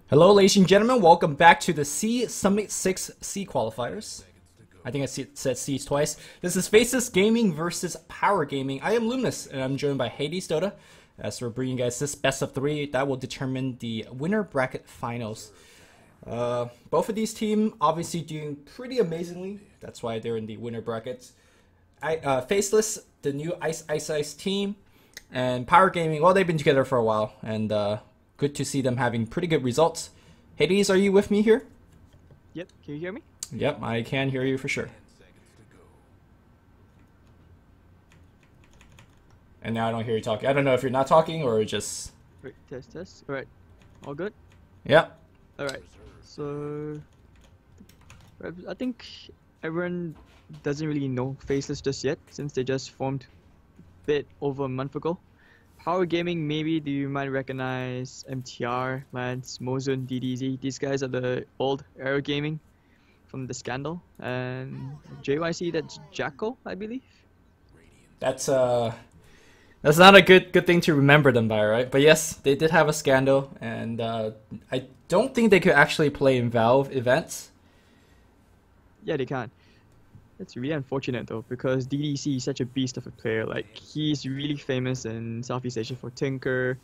Hello, ladies and gentlemen. Welcome back to the C Summit 6 C Qualifiers. I think I said C's twice. This is Faceless Gaming versus Power Gaming. I am Luminous, and I'm joined by Hades Dota. As we're bringing you guys this best of 3 that will determine the winner bracket finals. Both of these teams obviously doing pretty amazingly. That's why they're in the winner brackets. Faceless, the new Ice team, and Power Gaming, well, they've been together for a while, and good to see them having pretty good results. Hades, are you with me here? Yep, can you hear me? Yep, I can hear you for sure. And now I don't hear you talking. I don't know if you're not talking or just... Wait, test. Alright, all good? Yep. Alright, so... I think everyone doesn't really know Faceless just yet, since they just formed a bit over a month ago. Power Gaming, maybe you might recognize MTR, Lance, Mozun, DDZ. These guys are the old Aero Gaming from the scandal. And JYC, that's Jacko, I believe. That's not a good thing to remember them by, right? But yes, they did have a scandal, and I don't think they could actually play in Valve events. Yeah, they can. It's really unfortunate though, because DDC is such a beast of a player. Like, he's really famous in Southeast Asia for Tinker.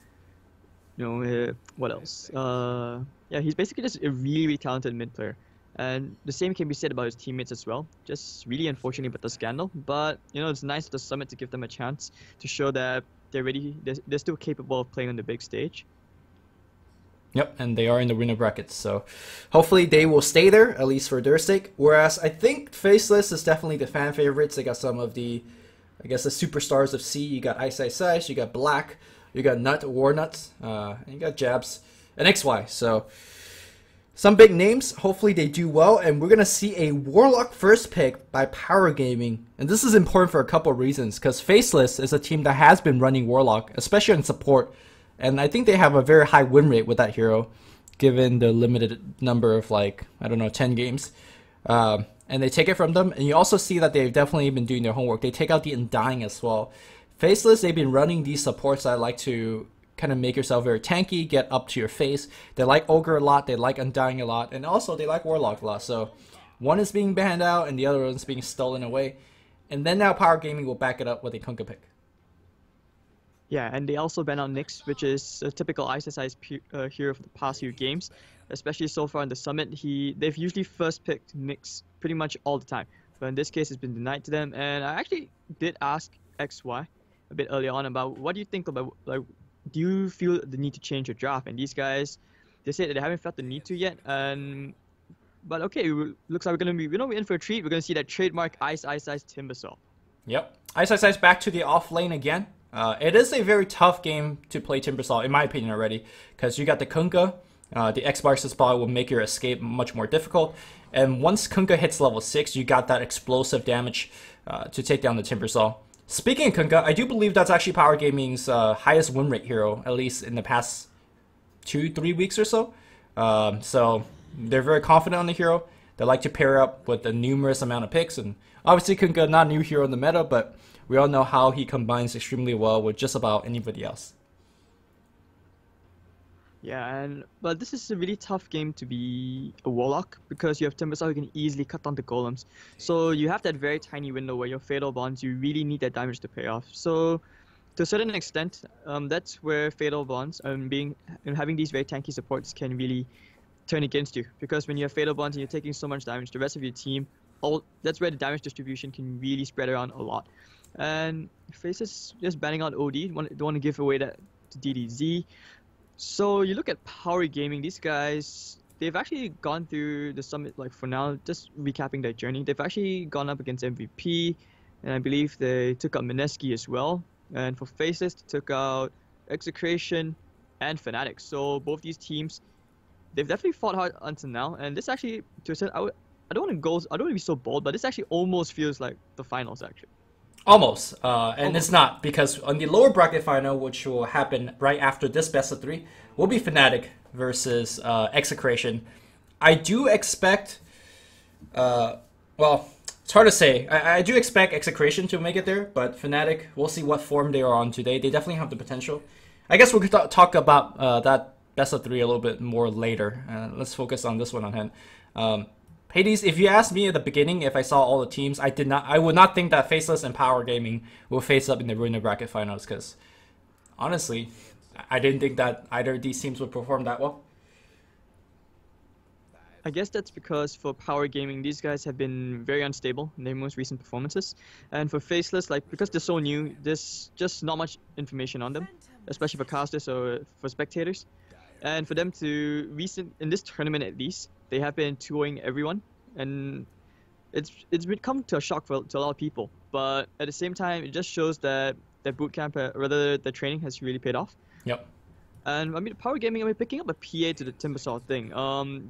You know, what else? Yeah, he's basically just a really talented mid player. And the same can be said about his teammates as well. Just really unfortunate about the scandal. But, you know, it's nice for the Summit to give them a chance to show that they're still capable of playing on the big stage. Yep, and they are in the winner brackets, so hopefully they will stay there, at least for their sake. Whereas I think Faceless is definitely the fan favorites. They got some of the, I guess, the superstars of C. You got Ice, you got Black, you got Nut, Warnuts, and you got Jabs, and XY. So some big names. Hopefully they do well, and we're gonna see a Warlock first pick by Power Gaming. And this is important for a couple of reasons, because Faceless is a team that has been running Warlock, especially in support. And I think they have a very high win rate with that hero, given the limited number of, like, I don't know, 10 games. And they take it from them. And you also see that they've definitely been doing their homework. They take out the Undying as well. Faceless, they've been running these supports that like to kind of make yourself very tanky, get up to your face. They like Ogre a lot, they like Undying a lot, and also they like Warlock a lot. So one is being banned out and the other one's being stolen away. And then now Power Gaming will back it up with a Kunkka pick. Yeah, and they also ban out Nyx, which is a typical ISSI's hero for the past few games. Especially so far in the Summit, they've usually first picked Nyx pretty much all the time. But in this case, it's been denied to them. And I actually did ask XY a bit earlier on about what do you think about, like, do you feel the need to change your draft? And these guys, they said that they haven't felt the need to yet. But okay, looks like we're in for a treat. We're gonna see that trademark Ice Timbersaw. Yep, Ice back to the off lane again. It is a very tough game to play Timbersaw, in my opinion, already, because you got the Kunkka. The X-Bar spot will make your escape much more difficult. And once Kunkka hits level 6, you got that explosive damage to take down the Timbersaw. Speaking of Kunkka, I do believe that's actually Power Gaming's highest win rate hero, at least in the past 2-3 weeks or so. So they're very confident on the hero. They like to pair up with a numerous amount of picks. And obviously Kunkka, not a new hero in the meta, but we all know how he combines extremely well with just about anybody else. Yeah, but this is a really tough game to be a Warlock, because you have Timbersaw who can easily cut down the golems. So you have that very tiny window where your Fatal Bonds, you really need that damage to pay off. So to a certain extent, that's where Fatal Bonds and having these very tanky supports can really turn against you. Because when you have Fatal Bonds and you're taking so much damage, the rest of your team, that's where the damage distribution can really spread around a lot. And Faces just banning out OD, don't want to give away that to DDZ. So you look at Power Gaming, these guys, they've actually gone through the Summit, like, for now, just recapping their journey. They've actually gone up against MVP, and I believe they took out Mineski as well. And for Faces, they took out Execration and Fnatic. So both these teams, they've definitely fought hard until now. And this actually, to a certain, I don't want to be so bold, but this actually almost feels like the finals, actually. Almost, and it's not, because on the lower bracket final, which will happen right after this best of 3, will be Fnatic versus Execration. I do expect, well, it's hard to say. I do expect Execration to make it there, but Fnatic, we'll see what form they are on today. They definitely have the potential. I guess we could talk about that best of 3 a little bit more later. Let's focus on this one on hand. Hades, if you asked me at the beginning if I saw all the teams, I would not think that Faceless and Power Gaming will face up in the winner bracket finals, because honestly, I didn't think that either of these teams would perform that well. I guess that's because for Power Gaming, these guys have been very unstable in their most recent performances. And for Faceless, like, because they're so new, there's just not much information on them, especially for casters or for spectators. And for them to in this tournament at least, they have been 2-0ing everyone, and it's become to a shock to a lot of people. But at the same time, it just shows that their bootcamp, rather the training, has really paid off. Yep. And I mean, Power Gaming, I mean, picking up a PA to the Timbersaw thing.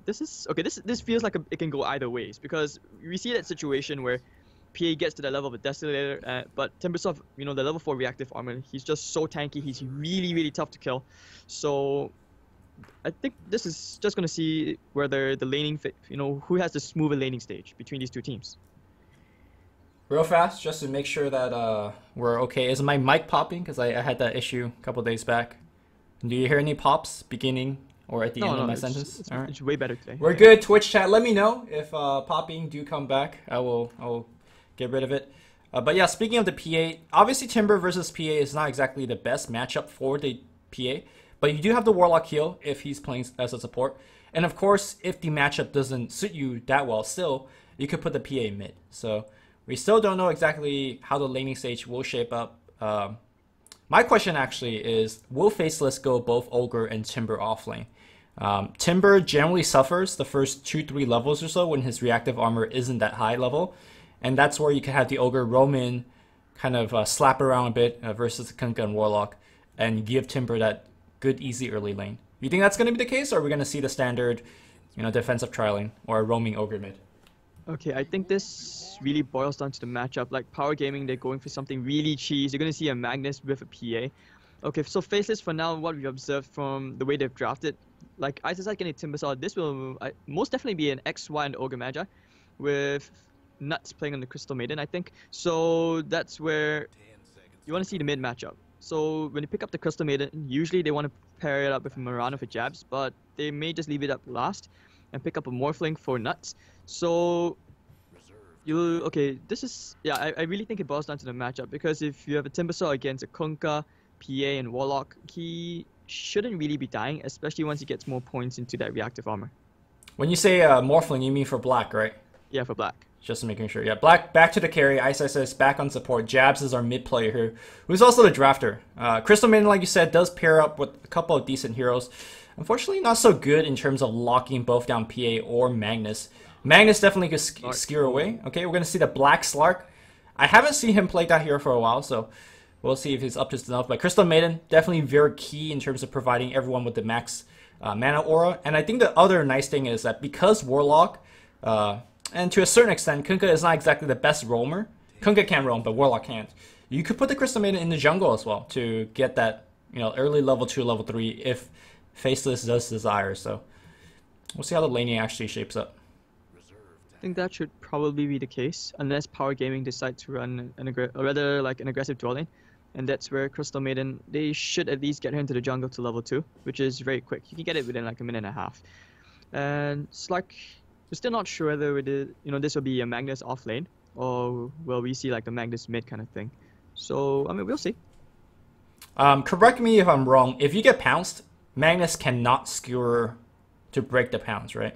This is okay. This feels like it can go either ways, because we see that situation where PA gets to the level of a Desolator, but Timbersaw, you know, the level 4 reactive armor, he's just so tanky. He's really tough to kill. So I think this is just gonna see whether the laning, you know, who has the smoother laning stage between these two teams. Real fast, just to make sure that we're okay. Is my mic popping? Because I had that issue a couple days back. Do you hear any pops beginning or at the end of my sentence? It's way better today. We're good. Twitch chat, let me know if popping do come back. I will get rid of it. But yeah, speaking of the PA, obviously Timber versus PA is not exactly the best matchup for the PA, but you do have the Warlock heal if he's playing as a support. And of course, if the matchup doesn't suit you that well still, you could put the PA mid. So we still don't know exactly how the laning stage will shape up. My question actually is, will Faceless go both Ogre and Timber offlane? Timber generally suffers the first 2-3 levels or so when his reactive armor isn't that high level. And that's where you can have the Ogre roam in, kind of slap around a bit versus the Kunkka and Warlock, and give Timber that good, easy early lane. You think that's going to be the case, or are we going to see the standard, you know, defensive trialing or a roaming Ogre mid? Okay, I think this really boils down to the matchup. Like Power Gaming, they're going for something really cheese. You're going to see a Magnus with a PA. Okay, so Faceless, for now, what we've observed from the way they've drafted, like Isaac and Timbersaw, this will most definitely be an XY and Ogre Magi, with Nuts playing on the Crystal Maiden, I think. So that's where you want to see the mid matchup. So when you pick up the Crystal Maiden, usually they want to pair it up with Mirana for jabs, but they may just leave it up last and pick up a Morphling for Nuts. So this is, yeah, I really think it boils down to the matchup, because if you have a Timbersaw against a Kunkka, PA, and Warlock, he shouldn't really be dying, especially once he gets more points into that reactive armor. When you say Morphling, you mean for Black, right? Yeah, for Black. Just making sure. Yeah, Black back to the carry. Ice says back on support. Jabs is our mid player here, who's also the drafter. Crystal Maiden, like you said, does pair up with a couple of decent heroes. Unfortunately, not so good in terms of locking both down PA or Magnus. Magnus definitely could skewer away. Okay, we're going to see the Black Slark. I haven't seen him play that hero for a while, so we'll see if he's up to snuff. But Crystal Maiden, definitely very key in terms of providing everyone with the max mana aura. And I think the other nice thing is that because Warlock, and to a certain extent, Kunkka is not exactly the best roamer. Kunkka can roam, but Warlock can't. You could put the Crystal Maiden in the jungle as well to get that, you know, early level 2, level 3 if Faceless does desire. So we'll see how the laning actually shapes up. I think that should probably be the case, unless Power Gaming decides to run an aggressive dual lane, and that's where Crystal Maiden, they should at least get her into the jungle to level 2, which is very quick. You can get it within like a minute and a half. And it's like, we're still not sure whether this will be a Magnus off lane, or will we see like the Magnus mid kind of thing. So I mean, we'll see. Correct me if I'm wrong. If you get pounced, Magnus cannot skewer to break the pounce, right?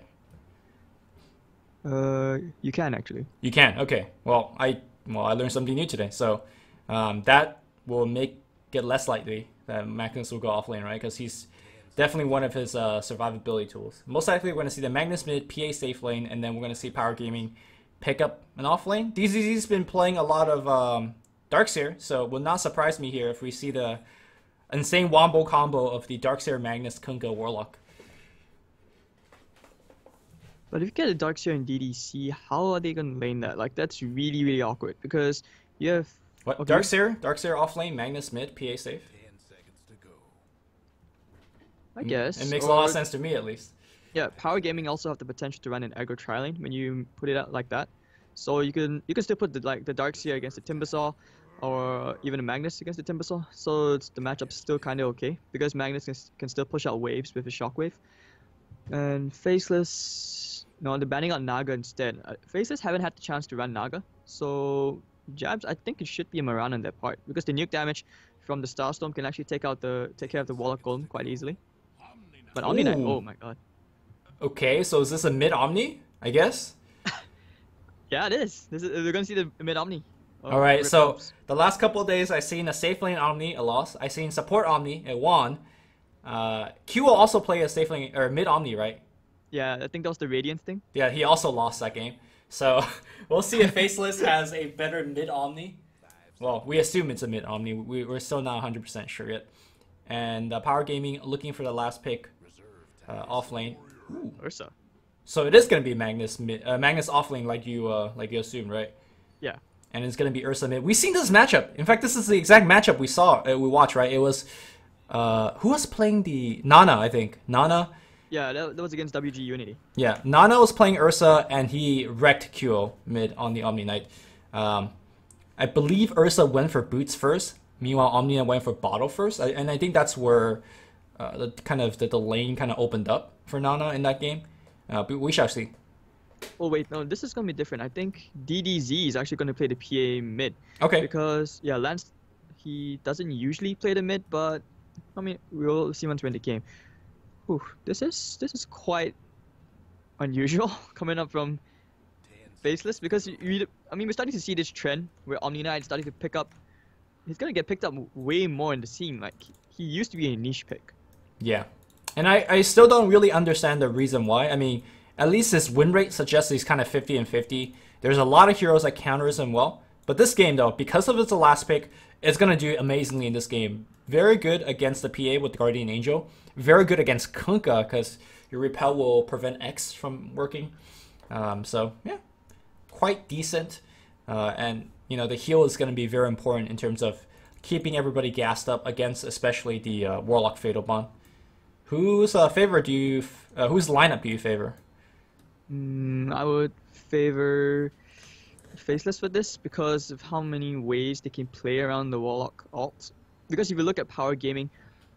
You can actually. You can. Okay. Well, I learned something new today. So that will make it less likely that Magnus will go off lane, right? Because he's definitely one of his survivability tools. Most likely, we're going to see the Magnus mid, PA safe lane, and then we're going to see Power Gaming pick up an off lane. DZZ's been playing a lot of Darkseer, so it will not surprise me here if we see the insane wombo combo of the Darkseer, Magnus, Kunkka, Warlock. But if you get a Darkseer in DDC, how are they going to lane that? Like, that's really awkward, because you have... What? Okay. Darkseer off lane, Magnus mid, PA safe? I guess. It makes a lot of sense to me, at least. Yeah, Power Gaming also have the potential to run an aggro tri-lane when you put it out like that. So you can still put the Darkseer against the Timbersaw. or even a Magnus against the Timbersaw. So the matchup's still kind of okay because Magnus can still push out waves with his Shockwave. And Faceless, no, they're banning out Naga instead. Faceless haven't had the chance to run Naga, so Jabs, I think it should be a Maran on their part because the nuke damage from the Starstorm can actually take care of the Warlock Golem quite easily. But Omni Knight, oh my god. Okay, so is this a mid Omni? I guess. Yeah, it is. We're gonna see the mid Omni. All right, so the last couple of days I've seen a safe lane Omni, a loss. I've seen support Omni, a won. Q will also play a safe lane or mid Omni, right? Yeah, I think that was the Radiance thing. Yeah, he also lost that game. So we'll see if Faceless has a better mid Omni. Well, we assume it's a mid Omni. We're still not 100% sure yet. And Power Gaming looking for the last pick off lane. Ooh. Ursa. So it is going to be Magnus off lane like you assumed, right? Yeah. And it's going to be Ursa mid. We've seen this matchup. In fact, this is the exact matchup we watched, right? It was who was playing the Nana, I think. Nana. Yeah, that was against wg.unity. Yeah, Nana was playing Ursa and he wrecked QO mid on the Omni Knight. I believe Ursa went for boots first. Meanwhile, Omni went for bottle first. And I think that's where the lane kind of opened up for Nana in that game. But we shall see. Oh wait, no, this is gonna be different. I think DDZ is actually gonna play the PA mid. Okay. Because yeah, Lance, he doesn't usually play the mid, but I mean we'll see once we're in the game. Ooh, this is quite unusual coming up from Faceless because we're starting to see this trend where Omni Knight is starting to pick up. He's gonna get picked up way more in the scene. Like he used to be a niche pick. Yeah, and I still don't really understand the reason why. I mean, at least his win rate suggests he's kind of 50 and 50. There's a lot of heroes that counters him well. But this game, though, because of its last pick, it's going to do amazingly in this game. Very good against the PA with Guardian Angel. Very good against Kunkka because your repel will prevent X from working. So, yeah, quite decent. And, you know, the heal is going to be very important in terms of keeping everybody gassed up against especially the Warlock Fatal Bond. Whose lineup do you favor? I would favor Faceless for this because of how many ways they can play around the Warlock ult. Because if you look at Power Gaming,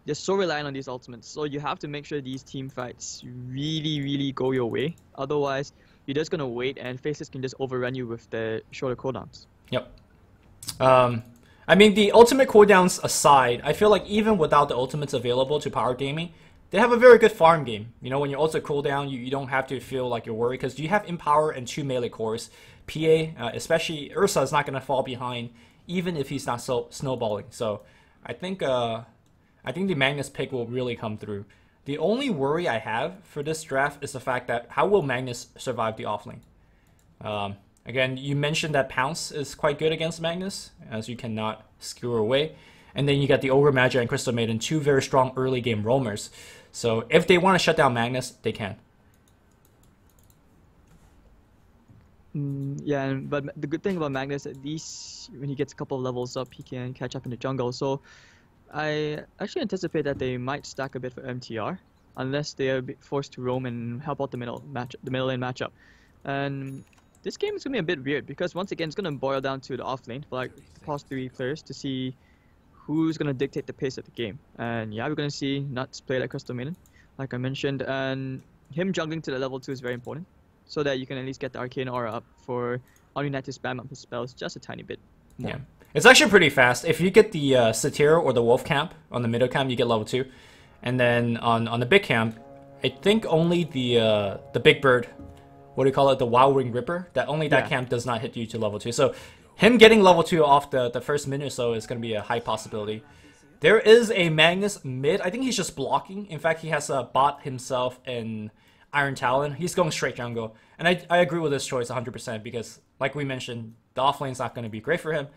they're so reliant on these ultimates, so you have to make sure these team fights really go your way. Otherwise, you're just gonna wait and Faceless can just overrun you with the shorter cooldowns. Yep. I mean, the ultimate cooldowns aside, I feel like even without the ultimates available to Power Gaming, they have a very good farm game. You know, when your ults cooldown, you don't have to feel like you're worried because you have Empower and 2 melee cores. PA, especially Ursa, is not going to fall behind even if he's not snowballing. So I think the Magnus pick will really come through. The only worry I have for this draft is the fact that how will Magnus survive the offlane? Again, you mentioned that Pounce is quite good against Magnus, as you cannot skewer away. And then you got the Ogre Magi and Crystal Maiden, 2 very strong early game roamers. So if they want to shut down Magnus, they can. Yeah, but the good thing about Magnus, at least when he gets a couple of levels up, he can catch up in the jungle. So I actually anticipate that they might stack a bit for MTR, unless they are forced to roam and help out the middle lane matchup. And this game is gonna be a bit weird because once again it's gonna boil down to the off lane for like the past 3 players to see who's gonna dictate the pace of the game. And yeah, we're gonna see Nuts play like Crystal Maiden, like I mentioned, and him juggling to the level 2 is very important, so that you can at least get the Arcane Aura up for Omni Knight to spam up his spells just a tiny bit more. Yeah, it's actually pretty fast. If you get the Satyr or the Wolf camp on the middle camp, you get level 2, and then on the big camp, I think only the Big Bird, what do you call it, the Wild Wing Ripper, that camp does not hit you to level 2. So him getting level 2 off the first minute or so is going to be a high possibility. There is a Magnus mid. I think he's just blocking. In fact, he has a bot himself in Iron Talon. He's going straight jungle. And I agree with this choice 100% because, like we mentioned, the offlane's not going to be great for him.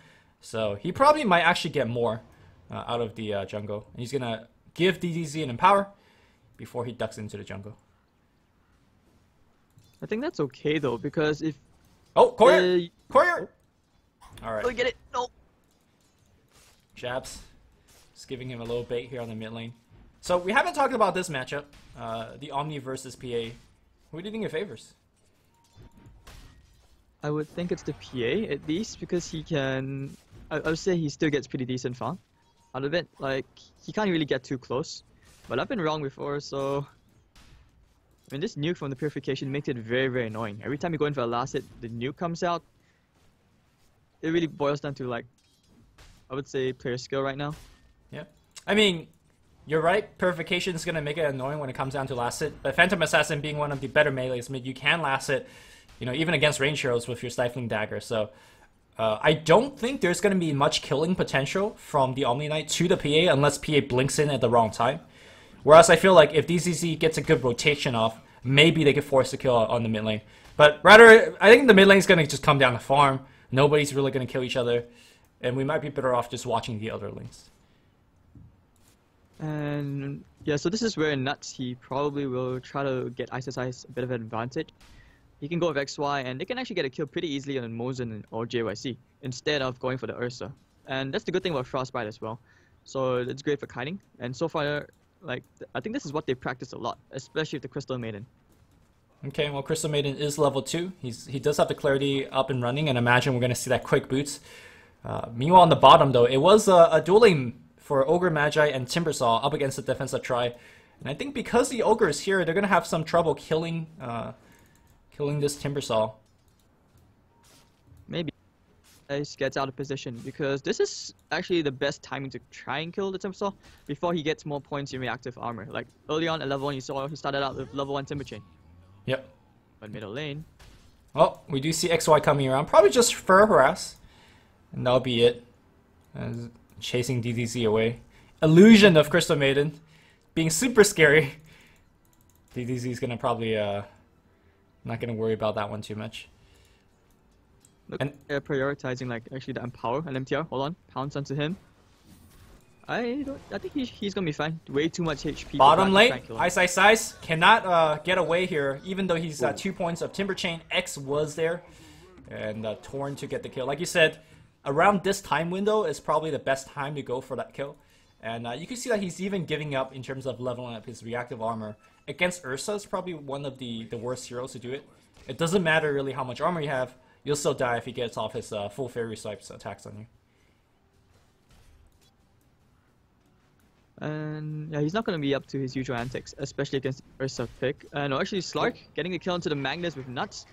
So he probably might actually get more out of the jungle. And he's going to give DDZ an Empower before he ducks into the jungle. I think that's okay though, because if... Oh, Courier! Courier! Alright. Oh, get it! No! Jabs. Just giving him a little bait here on the mid lane. So we haven't talked about this matchup. The Omni versus PA. Who do you think it favors? I would think it's the PA at least because he can I would say he still gets pretty decent farm out of it. Like, he can't really get too close. But I've been wrong before, so... I mean, this nuke from the Purification makes it very, very annoying. Every time you go in for a last hit, the nuke comes out. It really boils down to, like, I would say player skill right now. Yeah. I mean, you're right. Purification is going to make it annoying when it comes down to last hit. But Phantom Assassin being one of the better melees, I mean, you can last hit, you know, even against range heroes with your Stifling Dagger. So I don't think there's going to be much killing potential from the Omni Knight to the PA unless PA blinks in at the wrong time. Whereas I feel like if DCZ gets a good rotation off, maybe they could force a kill on the mid lane. But rather, I think the mid lane is going to just come down to farm. Nobody's really going to kill each other. And we might be better off just watching the other lanes. And yeah, so this is where Nuts, he probably will try to get Ice a bit of an advantage. He can go with XY, and they can actually get a kill pretty easily on Mozen or JYC, instead of going for the Ursa. And that's the good thing about Frostbite as well. So it's great for kiting. And so far, like, I think this is what they practice a lot, especially with the Crystal Maiden. Okay, well, Crystal Maiden is level 2. He does have the clarity up and running, and imagine we're going to see that quick boots. Meanwhile, on the bottom, though, it was a dueling for Ogre Magi and Timbersaw up against the defensive try. And I think because the Ogre is here, they're going to have some trouble killing this Timbersaw. Maybe Ice gets out of position, because this is actually the best timing to try and kill the Timbersaw before he gets more points in reactive armor. Like, early on at level 1, you saw he started out with level 1 Timber Chain. Yep. But middle lane... Well, we do see XY coming around, probably just for harass. And that'll be it. Chasing DDZ away. Illusion of Crystal Maiden. Being super scary. DDZ is gonna probably, not gonna worry about that one too much. Look, and they're prioritizing, like, actually the Empower and MTR. Hold on. Pounce onto him. I think he's gonna be fine. Way too much HP. Bottom lane. Ice. Cannot get away here, even though he's 2 points of Timber Chain. X was there. And Torn to get the kill. Like you said, around this time window is probably the best time to go for that kill. And you can see that he's even giving up in terms of leveling up his reactive armor. Against Ursa is probably one of the worst heroes to do it. It doesn't matter really how much armor you have. You'll still die if he gets off his full Fairy Swipes attacks on you. And yeah, he's not going to be up to his usual antics, especially against Ursa pick. No, actually Slark getting the kill into the Magnus with Nuts.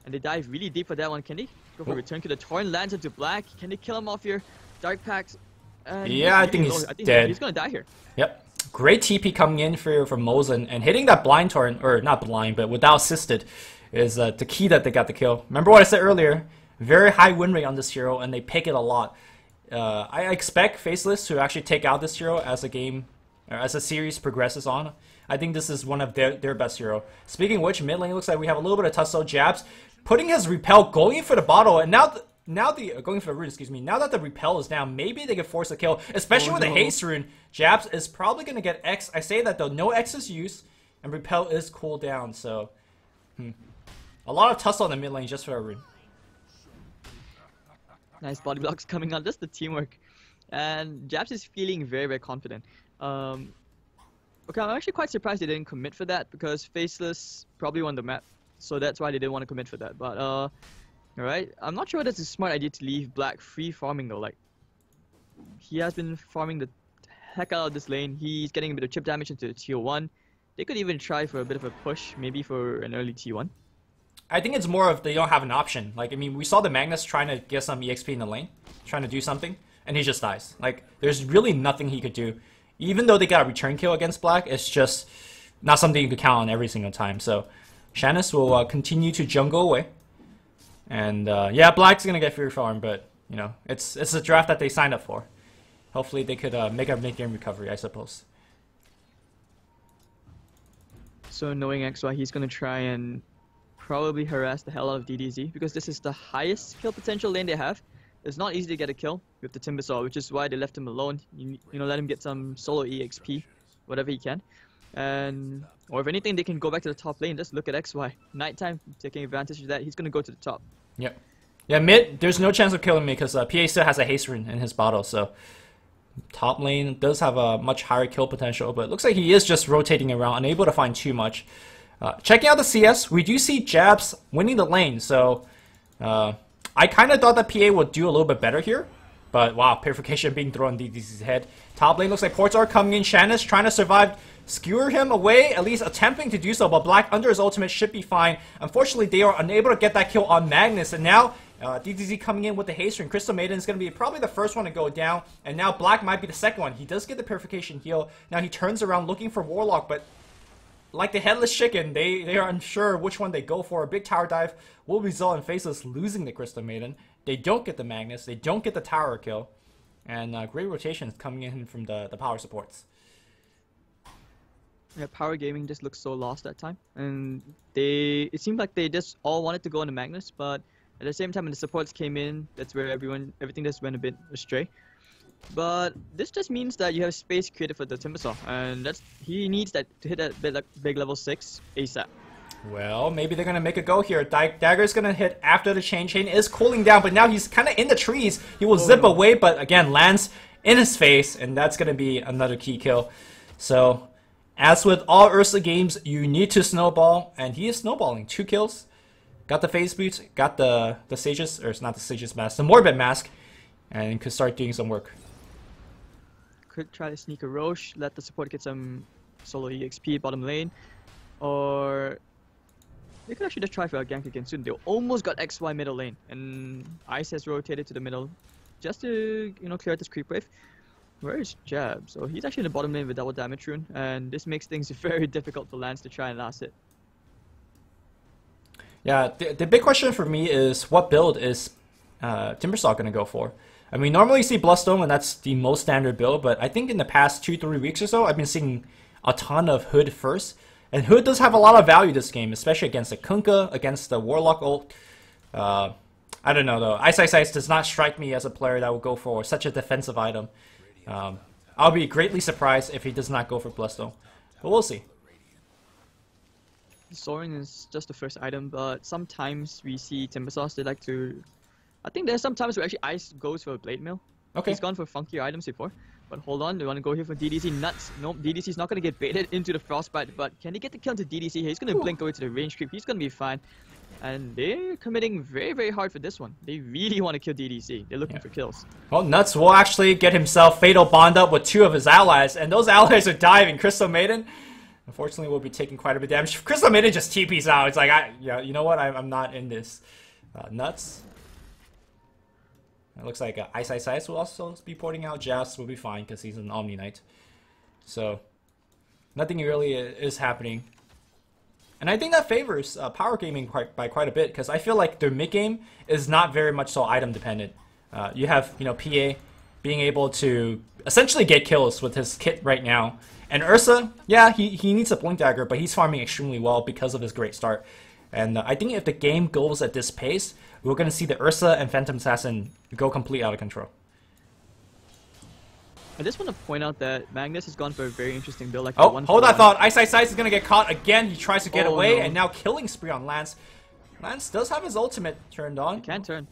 And they dive really deep for that one. Can they go for a return kill? The Torrent lands into black. Can they kill him off here? Dark Packs. Yeah, I think he's dead. He's going to die here. Yep. Great TP coming in for Mozen. And hitting that blind Torrent, or not blind, but without assisted, is the key that they got the kill. Remember what I said earlier? Very high win rate on this hero, and they pick it a lot. I expect Faceless to actually take out this hero as a game, or as a series progresses on. I think this is one of their best hero. Speaking of which, mid lane looks like we have a little bit of Tussle jabs, putting his repel, going for the bottle, and now going for the rune. Excuse me. Now that the repel is down, maybe they could force a kill, especially with the haste rune. Jabs is probably gonna get X. I say that though, no X is used, and repel is cooled down. So, a lot of Tussle in the mid lane just for a rune. Nice body blocks coming on, just the teamwork. And Jabs is feeling very, very confident. Okay, I'm actually quite surprised they didn't commit for that, because Faceless probably won the map. So that's why they didn't want to commit for that. But, alright. I'm not sure that's a smart idea to leave Black free farming though. Like, he has been farming the heck out of this lane. He's getting a bit of chip damage into the tier 1. They could even try for a bit of a push, maybe for an early T1. I think it's more of they don't have an option. Like, I mean, we saw the Magnus trying to get some EXP in the lane, trying to do something, and he just dies. Like, there's really nothing he could do. Even though they got a return kill against Black, it's just not something you could count on every single time. So, Shannis will continue to jungle away. And, yeah, Black's going to get free farm, but, you know, it's a draft that they signed up for. Hopefully they could make a mid-game recovery, I suppose. So, knowing XY, he's going to try and probably harass the hell out of DDZ, because this is the highest kill potential lane they have. It's not easy to get a kill with the Timbersaw, which is why they left him alone. You know, let him get some solo EXP, whatever he can. And, or if anything, they can go back to the top lane. Just look at XY. Nighttime, taking advantage of that, he's going to go to the top. Yep. Yeah, mid, there's no chance of killing me, because PA still has a haste rune in his bottle, so top lane does have a much higher kill potential, but it looks like he is just rotating around, unable to find too much. Checking out the CS, we do see Jabs winning the lane, so I kind of thought that PA would do a little bit better here. But wow, Purification being thrown on DDC's head. Top lane looks like ports are coming in. Shannis trying to survive, skewer him away, at least attempting to do so, but Black under his ultimate should be fine. Unfortunately, they are unable to get that kill on Magnus, and now DDZ coming in with the haste ring. Crystal Maiden is going to be probably the first one to go down, and now Black might be the second one. He does get the Purification heal. Now he turns around looking for Warlock, but like the headless chicken, they are unsure which one they go for. A big tower dive will result in Faceless losing the Crystal Maiden. They don't get the Magnus, they don't get the tower kill, and great rotations coming in from the power supports. Yeah, Power Gaming just looked so lost that time, and it seemed like they just all wanted to go on the Magnus, but at the same time when the supports came in, that's where everything just went a bit astray. But this just means that you have space created for the Timbersaw, and he needs that to hit that big level 6 ASAP. Well, maybe they're gonna make a go here. Dagger's gonna hit after the chain. Chain is cooling down, but now he's kind of in the trees. He will zip away, but again lands in his face, and that's gonna be another key kill. So, as with all Ursa games, you need to snowball, and he is snowballing. 2 kills. Got the phase boots, got the Sages, or it's not the Sages mask, the Morbid mask, and could start doing some work. Could try to sneak a Roche, let the support get some solo EXP bottom lane, or they could actually just try for a gank again soon. They almost got XY middle lane, and Ice has rotated to the middle just to clear out this creep wave. Where is Jab? So he's actually in the bottom lane with double damage rune, and this makes things very difficult for Lance to try and last it. Yeah, the big question for me is what build is Timbersaw going to go for? I mean, normally you see Bloodstone, and that's the most standard build, but I think in the past 2-3 weeks or so, I've been seeing a ton of Hood first. And Hood does have a lot of value this game, especially against the Kunkka, against the Warlock ult. I don't know, though. Ice does not strike me as a player that would go for such a defensive item. I'll be greatly surprised if he does not go for Bloodstone. But we'll see. Soaring is just the first item, but sometimes we see Timbersaws, they like to... I think there's some times where actually Ice goes for a Blade Mail. Okay. He's gone for funkier items before. But hold on, they want to go here for DDC. Nuts. Nope, DDC's not going to get baited into the Frostbite, but can he get the kill into DDC here? He's going to blink away to the range creep. He's going to be fine. And they're committing very, very hard for this one. They really want to kill DDC. They're looking for kills. Well, Nuts will actually get himself Fatal Bond up with 2 of his allies, and those allies are diving. Crystal Maiden, unfortunately, will be taking quite a bit of damage. Crystal Maiden just TPs out. It's like, yeah, you know what? I'm not in this. Nuts. It looks like Ice will also be porting out. Jas will be fine because he's an Omni Knight. So, nothing really is happening. And I think that favors Power Gaming by quite a bit, because I feel like their mid game is not very much so item dependent. You have PA being able to essentially get kills with his kit right now. And Ursa, yeah, he needs a Blink Dagger, but he's farming extremely well because of his great start. And I think if the game goes at this pace, we're going to see the Ursa and Phantom Assassin go completely out of control. I just want to point out that Magnus has gone for a very interesting build. Like hold that thought. Ice is going to get caught again. He tries to get away, and now killing spree on Lance. Lance does have his ultimate turned on. He can turn.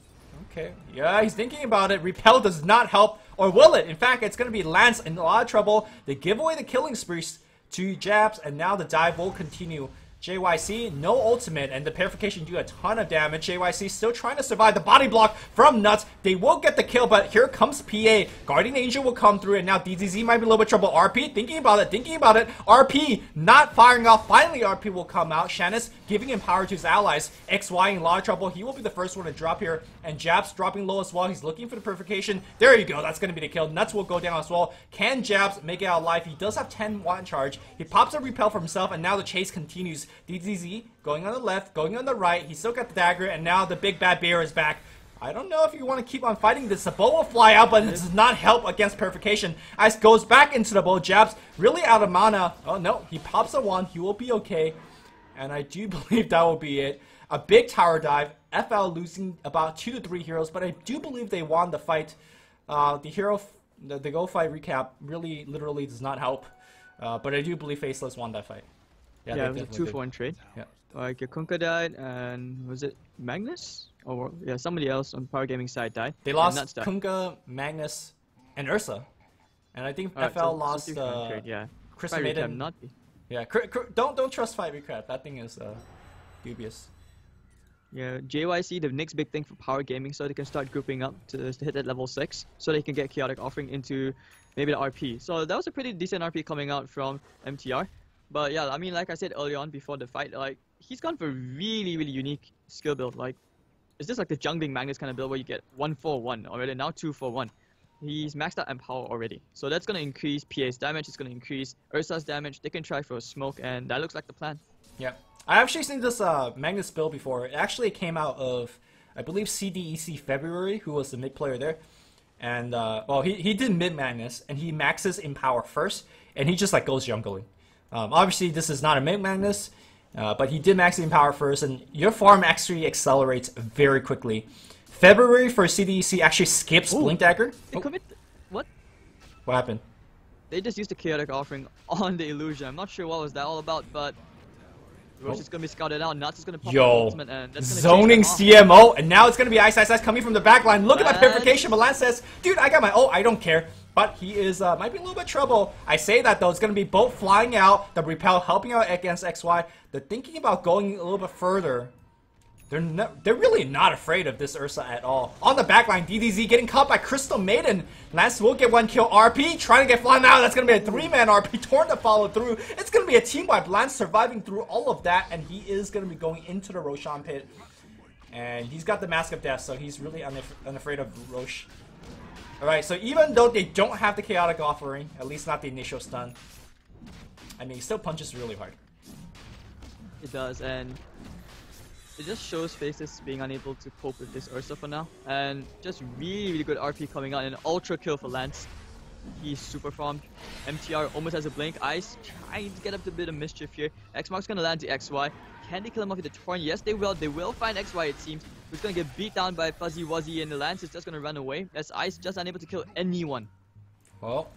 Okay, yeah, he's thinking about it. Repel does not help, or will it? In fact, it's going to be Lance in a lot of trouble. They give away the killing sprees to Jabs, and now the dive will continue. JYC, no ultimate, and the Purification do a ton of damage. JYC still trying to survive the body block from Nuts. They will get the kill, but here comes PA. Guardian Angel will come through, and now DZZ might be a little bit trouble. RP, thinking about it. RP not firing off. Finally, RP will come out. Shannis giving him power to his allies. XY in a lot of trouble. He will be the first one to drop here, and Jabs dropping low as well. He's looking for the Purification. There you go. That's going to be the kill. Nuts will go down as well. Can Jabs make it out alive? He does have 10 watt charge. He pops a repel for himself, and now the chase continues. DZZ going on the left, going on the right. He still got the dagger, and now the big bad bear is back. I don't know if you want to keep on fighting this. The bow will fly out, but it does not help against Purification. Ice goes back into the bow. Jabs really out of mana. Oh no, he pops a 1. He will be okay. And I do believe that will be it. A big tower dive. FL losing about 2 to 3 heroes, but I do believe they won the fight. The go fight recap really literally does not help. But I do believe Faceless won that fight. Yeah, it was a 2-for-1 trade. Yeah. Like Kunkka died, and was it Magnus? Or yeah, somebody else on Power Gaming side died. They lost Kunkka, Magnus, and Ursa. And I think FL lost Crystal Maiden. Yeah, don't trust fight recap. That thing is dubious. Yeah, JYC, the next big thing for Power Gaming, so they can start grouping up to hit that level 6, so they can get Chaotic Offering into maybe the RP. So that was a pretty decent RP coming out from MTR. But yeah, I mean, like I said earlier on before the fight, like, he's gone for a really, really unique skill build. Like, it's just like the jungling Magnus kind of build where you get 1-4-1, already now 2-4-1. He's maxed out Empower already. So that's going to increase PA's damage, it's going to increase Ursa's damage, they can try for a smoke, and that looks like the plan. Yeah. I actually seen this Magnus build before. It actually came out of, I believe, CDEC February, who was the mid player there. And, well, he did mid Magnus, and he maxes Empower first, and he just, like, goes jungling. Obviously, this is not a mid Magnus, but he did max Empower first, and your farm actually accelerates very quickly. February for CDEC actually skips Blink Dagger. They commit... What? What happened? They just used the Chaotic Offering on the Illusion. I'm not sure what was that all about, but... Roche is gonna be scouted out. Nuts is gonna pop ultimate, and that's gonna zoning CMO, and now it's gonna be Ice coming from the back line. Look at that purification. Milan says, "Dude, I got my ult. I don't care." But he is might be a little bit trouble. I say that though, it's gonna be both flying out, the repel helping out against XY. They're thinking about going a little bit further. They're really not afraid of this Ursa at all. On the backline, DDZ getting caught by Crystal Maiden. Lance will get one kill. RP trying to get flying out. That's going to be a 3-man RP. Torn to follow through. It's going to be a team wipe. Lance surviving through all of that, and he is going to be going into the Roshan pit. And he's got the Mask of Death, so he's really unafraid of Roche. Alright, so even though they don't have the Chaotic Offering, at least not the initial stun, I mean, he still punches really hard. It does, and it just shows Faceless being unable to cope with this Ursa for now. And just really, really good RP coming out, and an ultra kill for Lance. He's super farmed. MTR almost has a blink. Ice trying to get up to a bit of mischief here. X-Mark's gonna land to XY. Can they kill him off with the Torn? Yes, they will. They will find XY, it seems. Who's gonna get beat down by Fuzzy Wuzzy, and the Lance is just gonna run away. As Ice just unable to kill anyone. Well,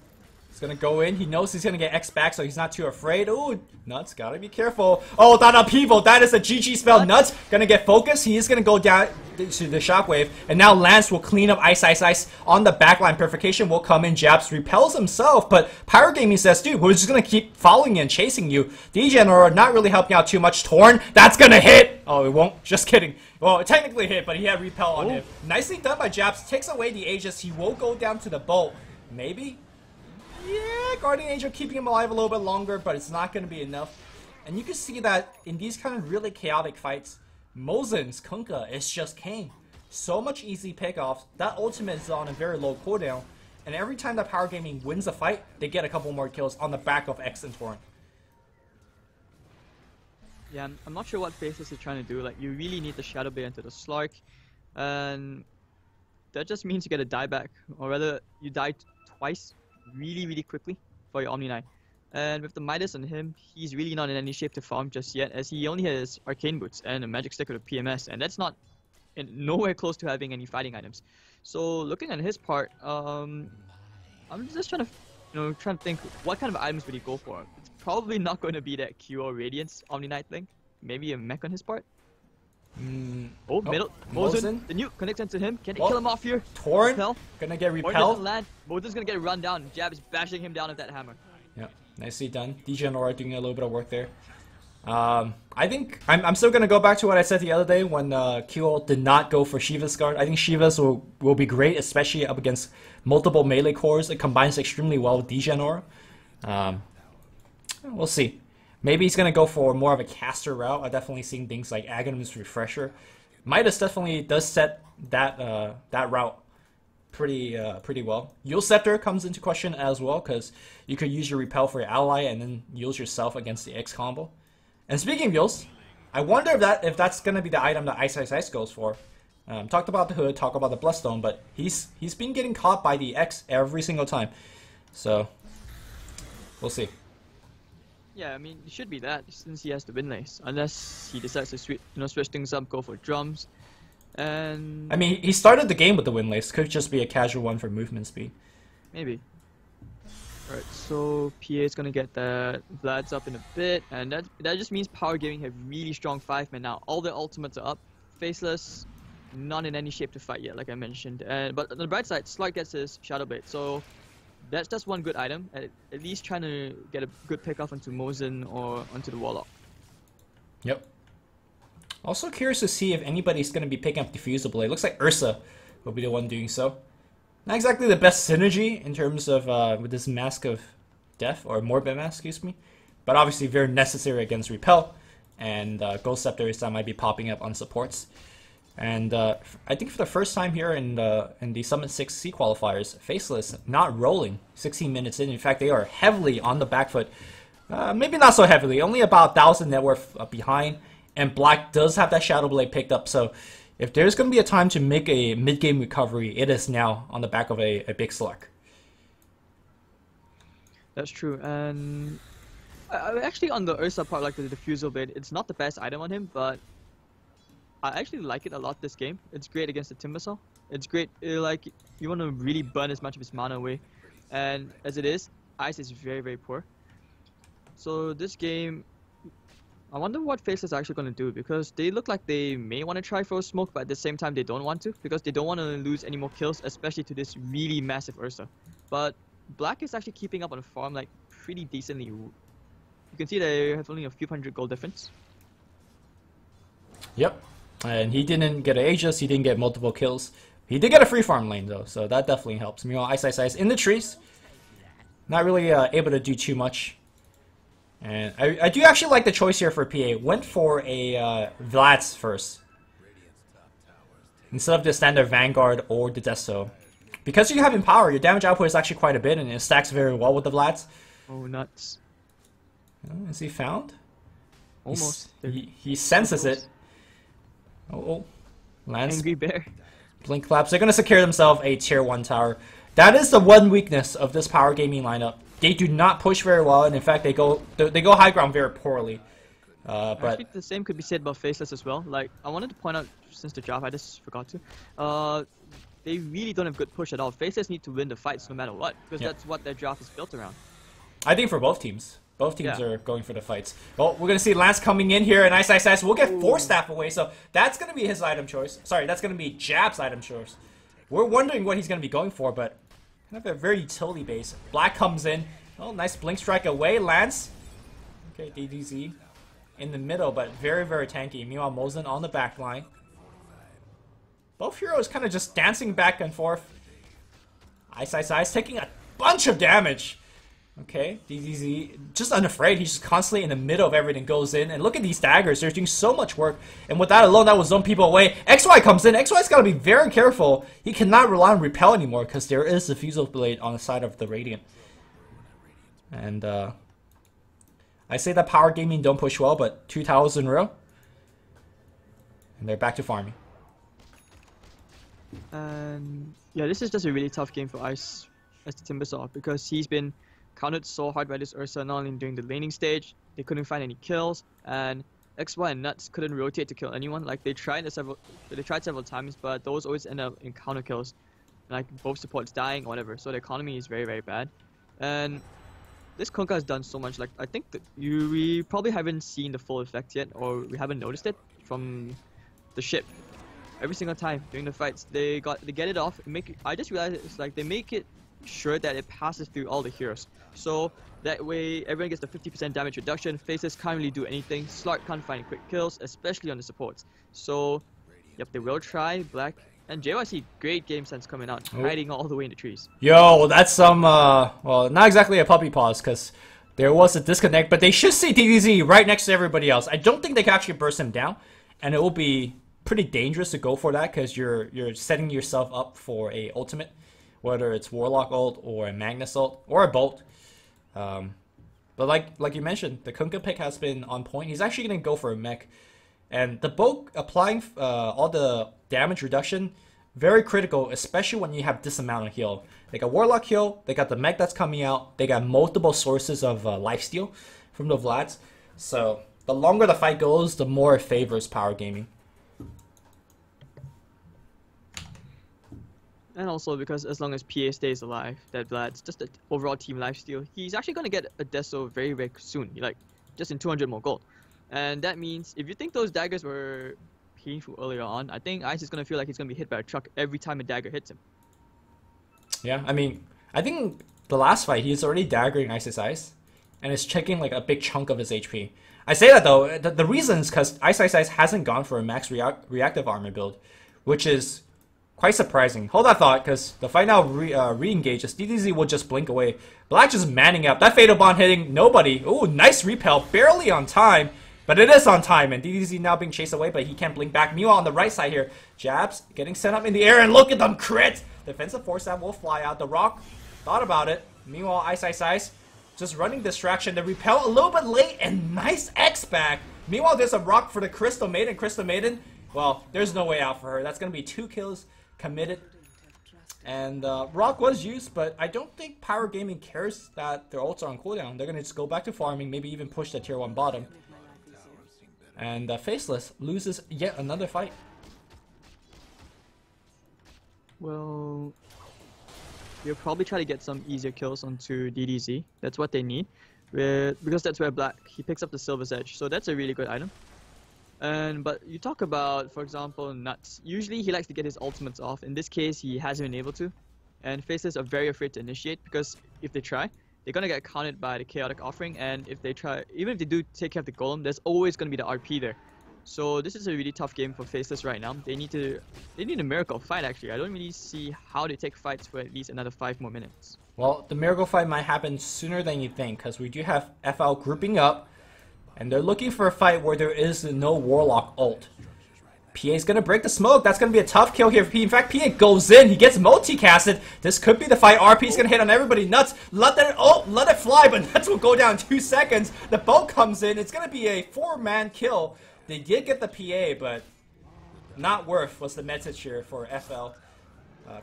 he's gonna go in. He knows he's gonna get X back, so he's not too afraid. Ooh, Nuts, gotta be careful. Oh, that upheaval. That is a GG spell. Nuts gonna get focused. He is gonna go down to the shockwave, and now Lance will clean up Ice on the backline. Purification will come in. Jabs repels himself, but Power Gaming says, dude, we're just gonna keep following you and chasing you. Degenerate not really helping out too much. Torn, that's gonna hit. Oh, it won't. Just kidding. Well, it technically hit, but he had repel on him. Nicely done by Jabs. Takes away the Aegis. He will go down to the boat. Maybe. Yeah, Guardian Angel keeping him alive a little bit longer, but it's not going to be enough. And you can see that in these kind of really chaotic fights, Mozen's Kunkka is just king. So much easy pickoffs. That ultimate is on a very low cooldown. And every time that Power Gaming wins a fight, they get a couple more kills on the back of X and Torrent. Yeah, I'm not sure what Faceless is trying to do. Like, you really need the Shadow Blade into the Slark. And that just means you get a dieback. Or rather, you die twice really, really quickly for your Omni Knight. And with the Midas on him, he's really not in any shape to farm just yet, as he only has Arcane Boots and a Magic Stick with a PMS, and that's not nowhere close to having any fighting items. So looking at his part, I'm just trying to think what kind of items would he go for. It's probably not going to be that Q or Radiance Omni Knight thing. Maybe a mech on his part. Middle. Mozen. The nuke connects into him. Can he kill him off here? Torn. Gonna get repelled. Mozen's gonna get run down. Jab is bashing him down with that hammer. Yeah, nicely done. Degenerate doing a little bit of work there. I think I'm still gonna go back to what I said the other day when QO did not go for Shiva's guard. I think Shiva's will be great, especially up against multiple melee cores. It combines extremely well with Degenerate. We'll see. Maybe he's going to go for more of a caster route. I've definitely seen things like Aghanim's Refresher. Midas definitely does set that that route pretty well. Yule Scepter comes into question as well, because you could use your Repel for your ally and then use yourself against the X combo. And speaking of Yules, I wonder if that's going to be the item that Ice goes for. Talked about the Hood, talked about the Bloodstone, but he's been getting caught by the X every single time. So, we'll see. Yeah, I mean, it should be that, since he has the win lace. Unless he decides to switch things up, go for drums. And... I mean, he started the game with the win lace. Could just be a casual one for movement speed. Maybe. Alright, so PA is gonna get that Vlad's up in a bit. And that just means Power Gaming have really strong 5-men now. All their ultimates are up. Faceless, not in any shape to fight yet, like I mentioned. But on the bright side, Slark gets his Shadow Blade. So... that's just one good item, at least trying to get a good pick off onto Mozen or onto the Warlock. Yep. Also curious to see if anybody's going to be picking up Diffusal Blade. Looks like Ursa will be the one doing so. Not exactly the best synergy in terms of with this Mask of Death, or Morbid Mask, excuse me. But obviously very necessary against Repel. And Ghost Scepters that might be popping up on supports. And I think for the first time here in the Summit 6C qualifiers, Faceless not rolling 16 minutes in. In fact, they are heavily on the back foot. Maybe not so heavily, only about 1,000 net worth behind. And Black does have that Shadow Blade picked up, so if there's going to be a time to make a mid-game recovery, it is now on the back of a big Slark. That's true, and actually on the Ursa part, like the Diffusal Blade, it's not the best item on him, but I actually like it a lot this game. It's great against the Timbersaw. It's great, like, you want to really burn as much of his mana away, and as it is, Ice is very, very poor. So this game, I wonder what Faceless are actually going to do, because they look like they may want to try for a smoke, but at the same time they don't want to, because they don't want to lose any more kills, especially to this really massive Ursa. But Black is actually keeping up on the farm like pretty decently. You can see they have only a few hundred gold difference. Yep, and he didn't get an Aegis, he didn't get multiple kills. He did get a free farm lane though, so that definitely helps. Meanwhile, Ice in the trees, not really able to do too much. And I do actually like the choice here for PA. Went for a Vlad's first, instead of the standard Vanguard or the Desto. Because you have Empower, your damage output is actually quite a bit, and it stacks very well with the Vlad's. Oh, nuts. Is he found? Almost. He senses it. Oh, lands. Angry Bear. Blink Claps. They're going to secure themselves a tier 1 tower. That is the one weakness of this power gaming lineup. They do not push very well, and in fact, they go high ground very poorly. But actually, the same could be said about Faceless as well. Like, I wanted to point out since the draft, I just forgot to. They really don't have good push at all. Faceless need to win the fights no matter what, because that's what their draft is built around. I think for both teams. Both teams are going for the fights. Well, we're going to see Lance coming in here, and Ice will get 4 staff away, so that's going to be his item choice. Sorry, that's going to be Jab's item choice. We're wondering what he's going to be going for, but kind of a very utility base. Black comes in. Oh, nice blink strike away. Lance. Okay, DDZ in the middle, but very, very tanky. Meanwhile, Mosin on the back line. Both heroes kind of just dancing back and forth. Ice taking a bunch of damage. Okay, DDZ just unafraid. He's just constantly in the middle of everything, goes in. And look at these daggers. They're doing so much work. And with that alone, that will zone people away. XY comes in. XY's got to be very careful. He cannot rely on Repel anymore because there is a Diffusal Blade on the side of the Radiant. And I say that power gaming don't push well, but 2 towers in a row. And they're back to farming. And yeah, this is just a really tough game for Ice as the Timbersaw, because he's been countered so hard by this Ursa, not only during the laning stage, they couldn't find any kills, and XY and Nuts couldn't rotate to kill anyone. Like, they tried several times, but those always end up in counter kills, like both supports dying or whatever. So the economy is very, very bad. And this Kunkka has done so much. Like, I think that we probably haven't seen the full effect yet, or we haven't noticed it from the ship. Every single time during the fights, they get it off. I just realized it's like they make it sure that it passes through all the heroes. So that way everyone gets the 50% damage reduction. Faces can't really do anything. Slark can't find quick kills, especially on the supports. So, yep, they will try. Black and JYC, great game sense coming out, hiding all the way in the trees. Yo, that's some, well, not exactly a puppy paws, because there was a disconnect, but they should see DDZ right next to everybody else. I don't think they can actually burst him down, and it will be pretty dangerous to go for that, because you're setting yourself up for a ultimate, whether it's Warlock ult or a Magnus ult or a Bolt. But like you mentioned, the Kunkka pick has been on point. He's actually going to go for a mech. And the Bolt applying all the damage reduction, very critical, especially when you have this amount of heal. They got Warlock heal, they got the mech that's coming out, they got multiple sources of lifesteal from the Vlads. So the longer the fight goes, the more it favors power gaming. And also because as long as PA stays alive, that Vlad's just the overall team lifesteal, he's actually going to get a Deso very, very soon, like just in 200 more gold. And that means if you think those daggers were painful earlier on, I think Ice is going to feel like he's going to be hit by a truck every time a dagger hits him. Yeah, I mean, I think the last fight, he's already daggering Ice's eyes. and it's taking like a big chunk of his HP. I say that though, the reason is because Ice hasn't gone for a max reactive armor build, which is quite surprising. Hold that thought, because the fight now re-engages. DDZ will just blink away. Black just manning up. That Fatal Bond hitting nobody. Ooh, nice repel. Barely on time, but it is on time. And DDZ now being chased away, but he can't blink back. Meanwhile, on the right side here, Jabs getting sent up in the air, and look at them crit! Defensive force that will fly out. The Rock thought about it. Meanwhile, Ice just running distraction. The repel a little bit late, and nice X back. Meanwhile, there's a Rock for the Crystal Maiden. Crystal Maiden, well, there's no way out for her. That's going to be 2 kills committed. And Rock was used, but I don't think Power Gaming cares that their ults are on cooldown. They're going to just go back to farming, maybe even push the tier 1 bottom. And Faceless loses yet another fight. Well, they'll probably try to get some easier kills onto DDZ. That's what they need. Because that's where Black, he picks up the Silver's Edge. So that's a really good item. But you talk about, for example, Nuts. Usually he likes to get his ultimates off. In this case, he hasn't been able to. And Faceless are very afraid to initiate, because if they try, they're going to get countered by the Chaotic Offering. And if they try, even if they do take care of the Golem, there's always going to be the RP there. So this is a really tough game for Faceless right now. They need a miracle fight, actually. I don't really see how they take fights for at least another 5 more minutes. Well, the miracle fight might happen sooner than you think, because we do have FL grouping up. And they're looking for a fight where there is no Warlock ult. PA is going to break the smoke. That's going to be a tough kill here for PA. In fact, PA goes in. He gets multicasted. This could be the fight. RP is going to hit on everybody. Nuts, let it fly, but Nuts will go down in 2 seconds. The boat comes in. It's going to be a 4-man kill. They did get the PA, but not worth was the message here for FL.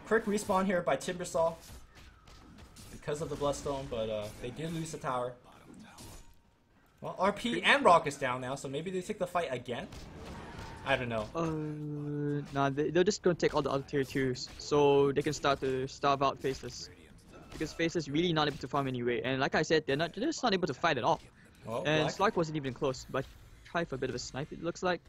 Quick respawn here by Timbersaw because of the Bloodstone, but they did lose the tower. Well, RP and Rock is down now, so maybe they take the fight again? I don't know. Nah, they're just going to take all the other tier 2s, so they can start to starve out Faceless. Because Faceless really not able to farm anyway, and like I said, they're just not able to fight at all. Well, and Slark wasn't even close, but try for a bit of a snipe, it looks like.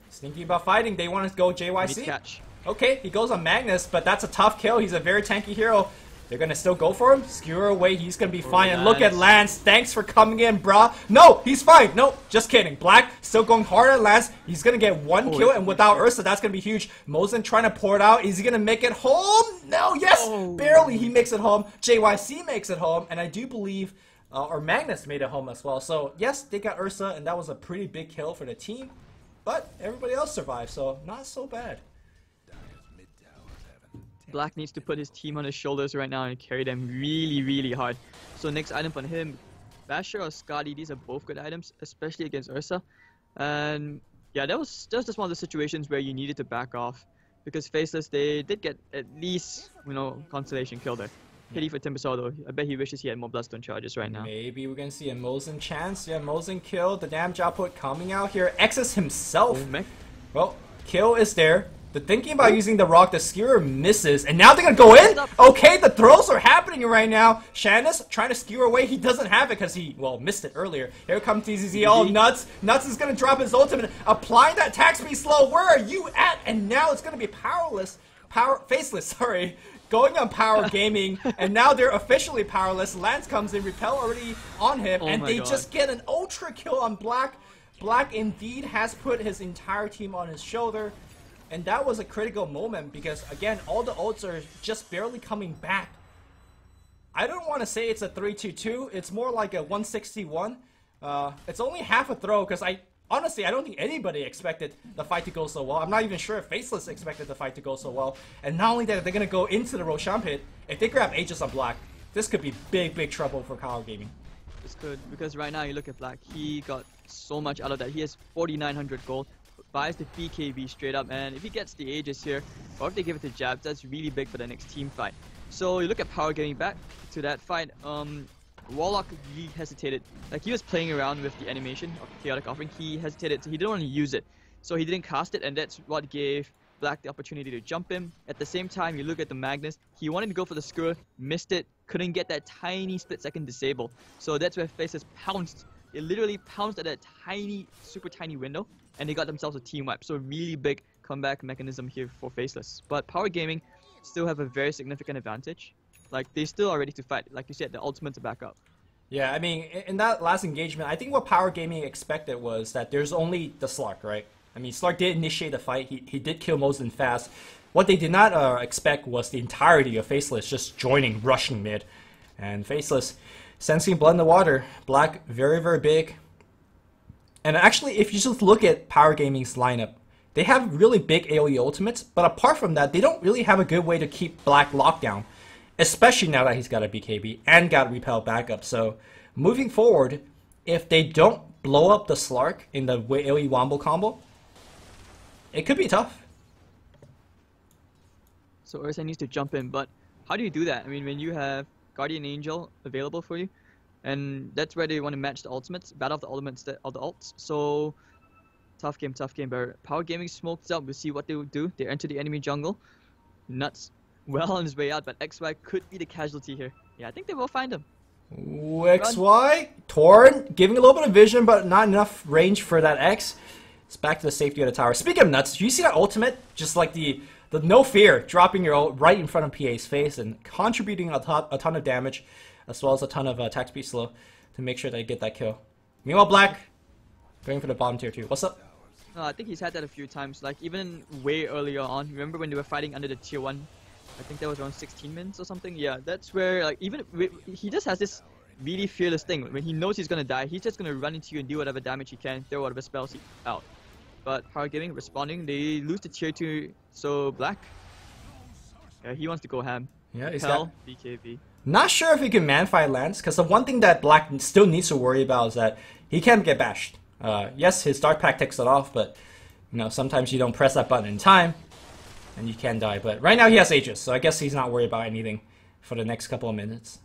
Thinking about fighting, they want to go JYC. Catch. Okay, he goes on Magnus, but that's a tough kill. He's a very tanky hero. They're going to still go for him. Skewer away. He's going to be fine. And look at Lance. Thanks for coming in, brah. No, he's fine. No, just kidding. Black still going hard at Lance. He's going to get 1 kill. And without Ursa, that's going to be huge. Mosin trying to pour it out. Is he going to make it home? No, yes. Barely he makes it home. JYC makes it home. And I do believe or Magnus made it home as well. So, yes, they got Ursa. And that was a pretty big kill for the team. But everybody else survived. So, not so bad. Black needs to put his team on his shoulders right now and carry them really, really hard. So next item for him, Basher or Skadi, these are both good items, especially against Ursa. And yeah, that was just one of the situations where you needed to back off. Because Faceless, they did get at least, consolation kill there. Pity for Timbersaw though. I bet he wishes he had more Bloodstone charges right now. Maybe we're going to see a Mosin chance. Yeah, Mosin killed. The damage output coming out here. X's himself. Well, kill is there. They're thinking about using the Rock. The Skewer misses. And now they're going to go in? Okay, the throws are happening right now. Shannis trying to skewer away. He doesn't have it because he, missed it earlier. Here comes TZZ. Oh, Nuts. Nuts is going to drop his ultimate. Applying that attack speed slow. Where are you at? And now it's going to be Faceless, sorry. Going on Power Gaming. And now they're officially powerless. Lance comes in. Repel already on him. And they just get an ultra kill on Black. Black indeed has put his entire team on his shoulder. And that was a critical moment because, again, all the ults are just barely coming back. I don't want to say it's a 3-2-2. It's more like a 161. It's only half a throw because honestly, I don't think anybody expected the fight to go so well. I'm not even sure if Faceless expected the fight to go so well. And not only that, they're going to go into the Roshan pit. If they grab Aegis on Black, this could be big, big trouble for Power Gaming. This could, because right now you look at Black, he got so much out of that. He has 4,900 gold. Buys the BKB straight up, and if he gets the Aegis here, or if they give it to Jabs, that's really big for the next team fight. So you look at Power getting back to that fight, Warlock really hesitated. Like, he was playing around with the animation of Chaotic Offering. He hesitated, so he didn't want to use it. So he didn't cast it, and that's what gave Black the opportunity to jump him. At the same time, you look at the Magnus, he wanted to go for the Skewer, missed it, couldn't get that tiny split-second disable. So that's where Faceless pounced. They literally pounced at that tiny, super tiny window, and they got themselves a team wipe. So really big comeback mechanism here for Faceless. But Power Gaming still have a very significant advantage. Like, they still are ready to fight. Like you said, the ultimate to back up. Yeah, I mean, in that last engagement, I think what Power Gaming expected was that there's only the Slark, right? I mean, Slark did initiate the fight. He did kill Mosin fast. What they did not expect was the entirety of Faceless just joining, rushing mid. And Faceless, sensing blood in the water. Black, very, very big. And actually, if you just look at Power Gaming's lineup, they have really big AoE ultimates, but apart from that, they don't really have a good way to keep Black locked down. Especially now that he's got a BKB and got repel backup. So moving forward, if they don't blow up the Slark in the AoE Wombo combo, it could be tough. So Ursa needs to jump in, but how do you do that? I mean, when you have Guardian Angel available for you, and that's where they want to match the ultimates, battle of the ultimates of the ults. So tough game, but Power Gaming smokes up. We'll see what they will do. They enter the enemy jungle. Nuts. Well on his way out, but XY could be the casualty here. Yeah, I think they will find him. Ooh, XY, Torn, giving a little bit of vision, but not enough range for that X. It's back to the safety of the tower. Speaking of nuts, do you see that ultimate? Just like the no fear, dropping your ult right in front of PA's face and contributing a ton of damage, as well as a ton of attack speed slow to make sure they get that kill. Meanwhile, Black, going for the bottom tier 2. What's up? I think he's had that a few times, like even way earlier on. Remember when they were fighting under the tier 1? I think that was around 16 minutes or something. Yeah, that's where like even he just has this really fearless thing. When he knows he's gonna die, he's just gonna run into you and do whatever damage he can, throw whatever spells out. But Power Gaming responding, they lose the tier 2, so Black, yeah, he wants to go ham. Yeah, he's Hell, got... BKB. Not sure if he can man-fight Lance, because the one thing that Black still needs to worry about is that he can't get bashed. Yes, his Dark Pack takes it off, but you know, sometimes you don't press that button in time, and you can die. But right now he has Aegis, so I guess he's not worried about anything for the next couple of minutes.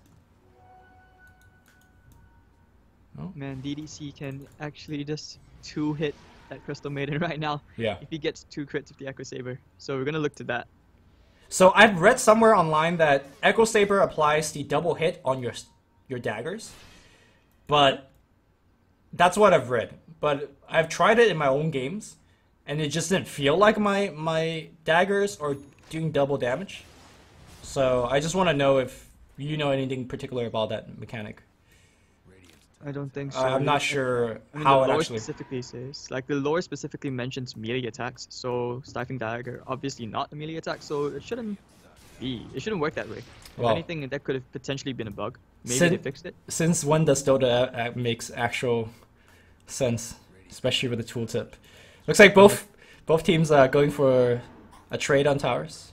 Oh. Man, DDC can actually just 2-hit that Crystal Maiden right now. Yeah. If he gets 2 crits with the Echo Saber. So we're gonna look to that. So I've read somewhere online that Echo Saber applies the double hit on your daggers, but that's what I've read. But I've tried it in my own games, and it just didn't feel like my daggers are doing double damage. So I just want to know if you know anything particular about that mechanic. I don't think so. I'm not sure I mean, how the it lore actually specifically says, like the lore specifically mentions melee attacks, so Stifling Dagger obviously not a melee attack, so it shouldn't work that way. If anything, that could have potentially been a bug. Maybe they fixed it. Since when does Dota makes actual sense, especially with the tooltip? Looks like both teams are going for a trade on towers.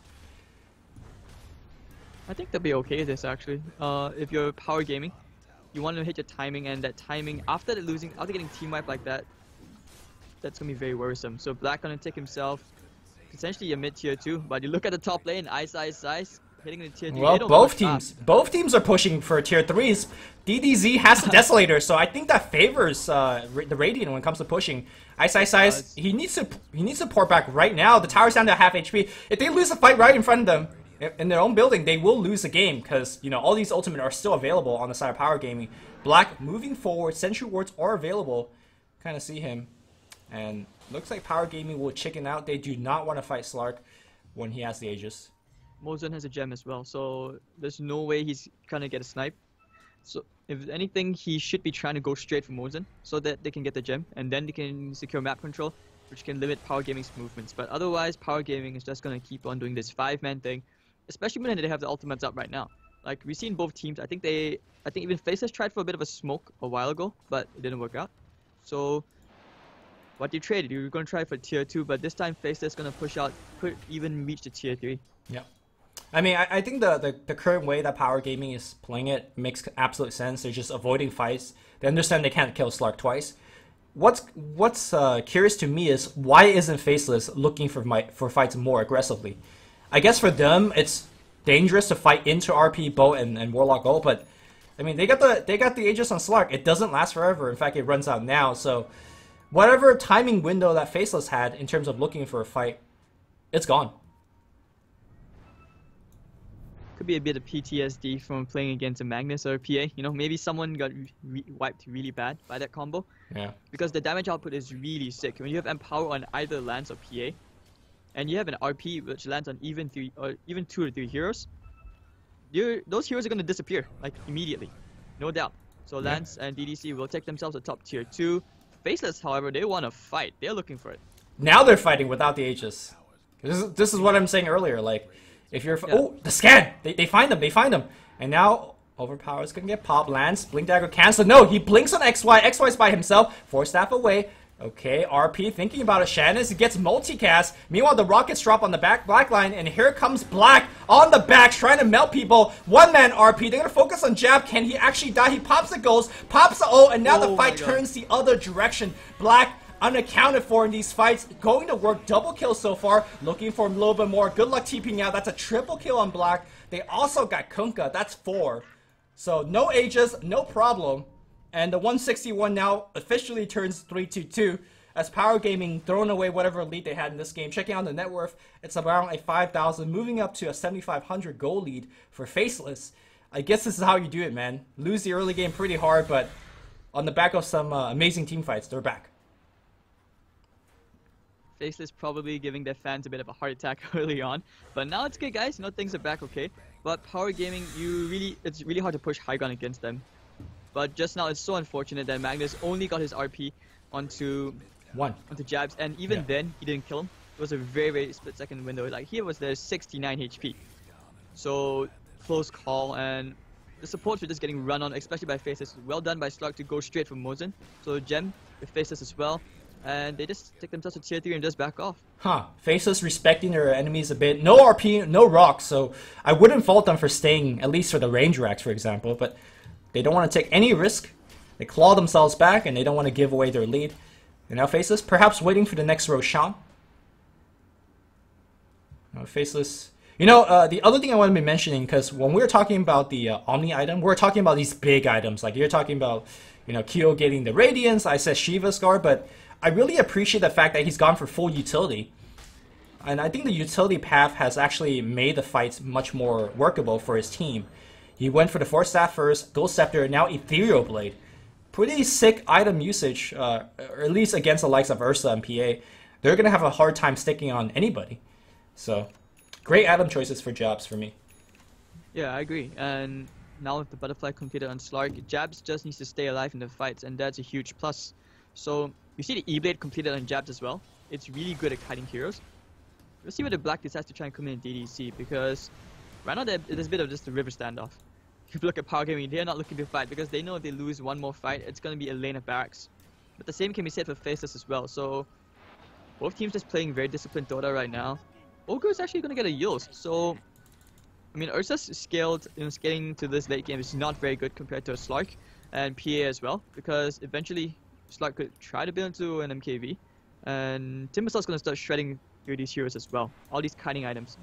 I think they'll be okay with this actually. If you're Power Gaming, you want to hit your timing, and that timing after getting team wipe like that, that's gonna be very worrisome. So Black gonna take himself potentially a mid tier 2, but you look at the top lane, ice, hitting the tier 3. Well, both teams are pushing for tier 3s. DDZ has the Desolator, so I think that favors the Radiant when it comes to pushing. Ice. He needs to pour back right now. The tower's down to half HP. If they lose the fight right in front of them, in their own building, they will lose the game because, you know, all these ultimate are still available on the side of Power Gaming. Black moving forward, Sentry Wards are available. Kind of see him. And looks like Power Gaming will chicken out. They do not want to fight Slark when he has the Aegis. Mozen has a gem as well, so there's no way he's gonna get a snipe. So if anything, he should be trying to go straight for Mozen so that they can get the gem, and then they can secure map control, which can limit Power Gaming's movements. But otherwise, Power Gaming is just gonna keep on doing this 5-man thing. Especially when they have the ultimates up right now. Like, we've seen both teams. I think even Faceless tried for a bit of a smoke a while ago, but it didn't work out. So, what you traded? You were going to try for tier 2, but this time Faceless going to push out, could even reach the tier 3. Yeah. I mean, I think the current way that Power Gaming is playing it makes absolute sense. They're just avoiding fights. They understand they can't kill Slark twice. What's curious to me is why isn't Faceless looking for fights more aggressively? I guess for them, it's dangerous to fight into RP, Bow, and Warlock ult, but I mean, they got the Aegis on Slark. It doesn't last forever. In fact, it runs out now. So whatever timing window that Faceless had in terms of looking for a fight, it's gone. Could be a bit of PTSD from playing against a Magnus or a PA. You know, maybe someone got wiped really bad by that combo. Yeah. Because the damage output is really sick. When you have Empower on either Lance or PA, and you have an RP which lands on even 2 or 3 heroes, those heroes are going to disappear, like, immediately. No doubt. So Lance and DDC will take themselves a top tier 2. Faceless, however, they want to fight. They're looking for it. Now they're fighting without the Aegis. This is what I'm saying earlier. Like, if you're... Oh, the scan! They find them. They find them. And now, Overpower is going to get popped. Lance, Blink Dagger cancel. No, he blinks on XY. XY's by himself. Force Staff away. Okay, RP thinking about it. Shannon, he gets multicast. Meanwhile, the rockets drop on the black line, and here comes Black on the back, trying to melt people. One-man RP. They're gonna focus on Jab. Can he actually die? He pops the ghost, pops the ult, and now the fight turns the other direction. Black unaccounted for in these fights, going to work. Double kill so far. Looking for a little bit more. Good luck TPing out. That's a triple kill on Black. They also got Kunkka. That's 4. So no Aegis, no problem. And the 161 now officially turns 3-2-2 as Power Gaming throwing away whatever lead they had in this game. Checking out the net worth, it's around a 5,000, moving up to a 7,500 goal lead for Faceless. I guess this is how you do it, man. Lose the early game pretty hard, but on the back of some amazing team fights, they're back. Faceless probably giving their fans a bit of a heart attack early on, but now it's good, guys. You know, things are back okay. But Power Gaming, it's really hard to push high ground against them. But just now, it's so unfortunate that Magnus only got his RP onto Jabs, and even then, he didn't kill him. It was a very, very split-second window. Like, here was their 69 HP. So, close call, and the supports were just getting run on, especially by Faceless. Well done by Slug to go straight for Mozen. So, Gem with Faceless as well. And they just take themselves to tier 3 and just back off. Faceless respecting their enemies a bit. No RP, no rocks, so I wouldn't fault them for staying, at least for the range racks, for example, but they don't want to take any risk. They claw themselves back, and they don't want to give away their lead. And now Faceless, perhaps waiting for the next Roshan. Faceless. You know, the other thing I want to be mentioning, because when we were talking about the Omni item, we were talking about these big items. Like, you're talking about, you know, Kyo getting the Radiance, I said Shiva Scar, but I really appreciate the fact that he's gone for full utility. And I think the utility path has actually made the fights much more workable for his team. He went for the Force Staff first, Ghost Scepter, now Ethereal Blade. Pretty sick item usage, or at least against the likes of Ursa and PA. They're going to have a hard time sticking on anybody. So, great item choices for Jabs for me. Yeah, I agree. And now with the Butterfly completed on Slark, Jabs just needs to stay alive in the fights, and that's a huge plus. So, you see the E-Blade completed on Jabs as well. It's really good at kiting heroes. Let's see whether Black decides to try and come in DDC, because right now there's a bit of just a river standoff. If you look at Power Gaming, they're not looking to fight because they know if they lose one more fight, it's going to be a lane of barracks. But the same can be said for Faceless as well. So both teams just playing very disciplined Dota right now. Ogre is actually going to get a Yules. So, I mean, Ursa's scaled, scaling to this late game is not very good compared to a Slark and PA as well, because eventually Slark could try to build into an MKV, and Timbersault's going to start shredding through these heroes as well. All these kiting items.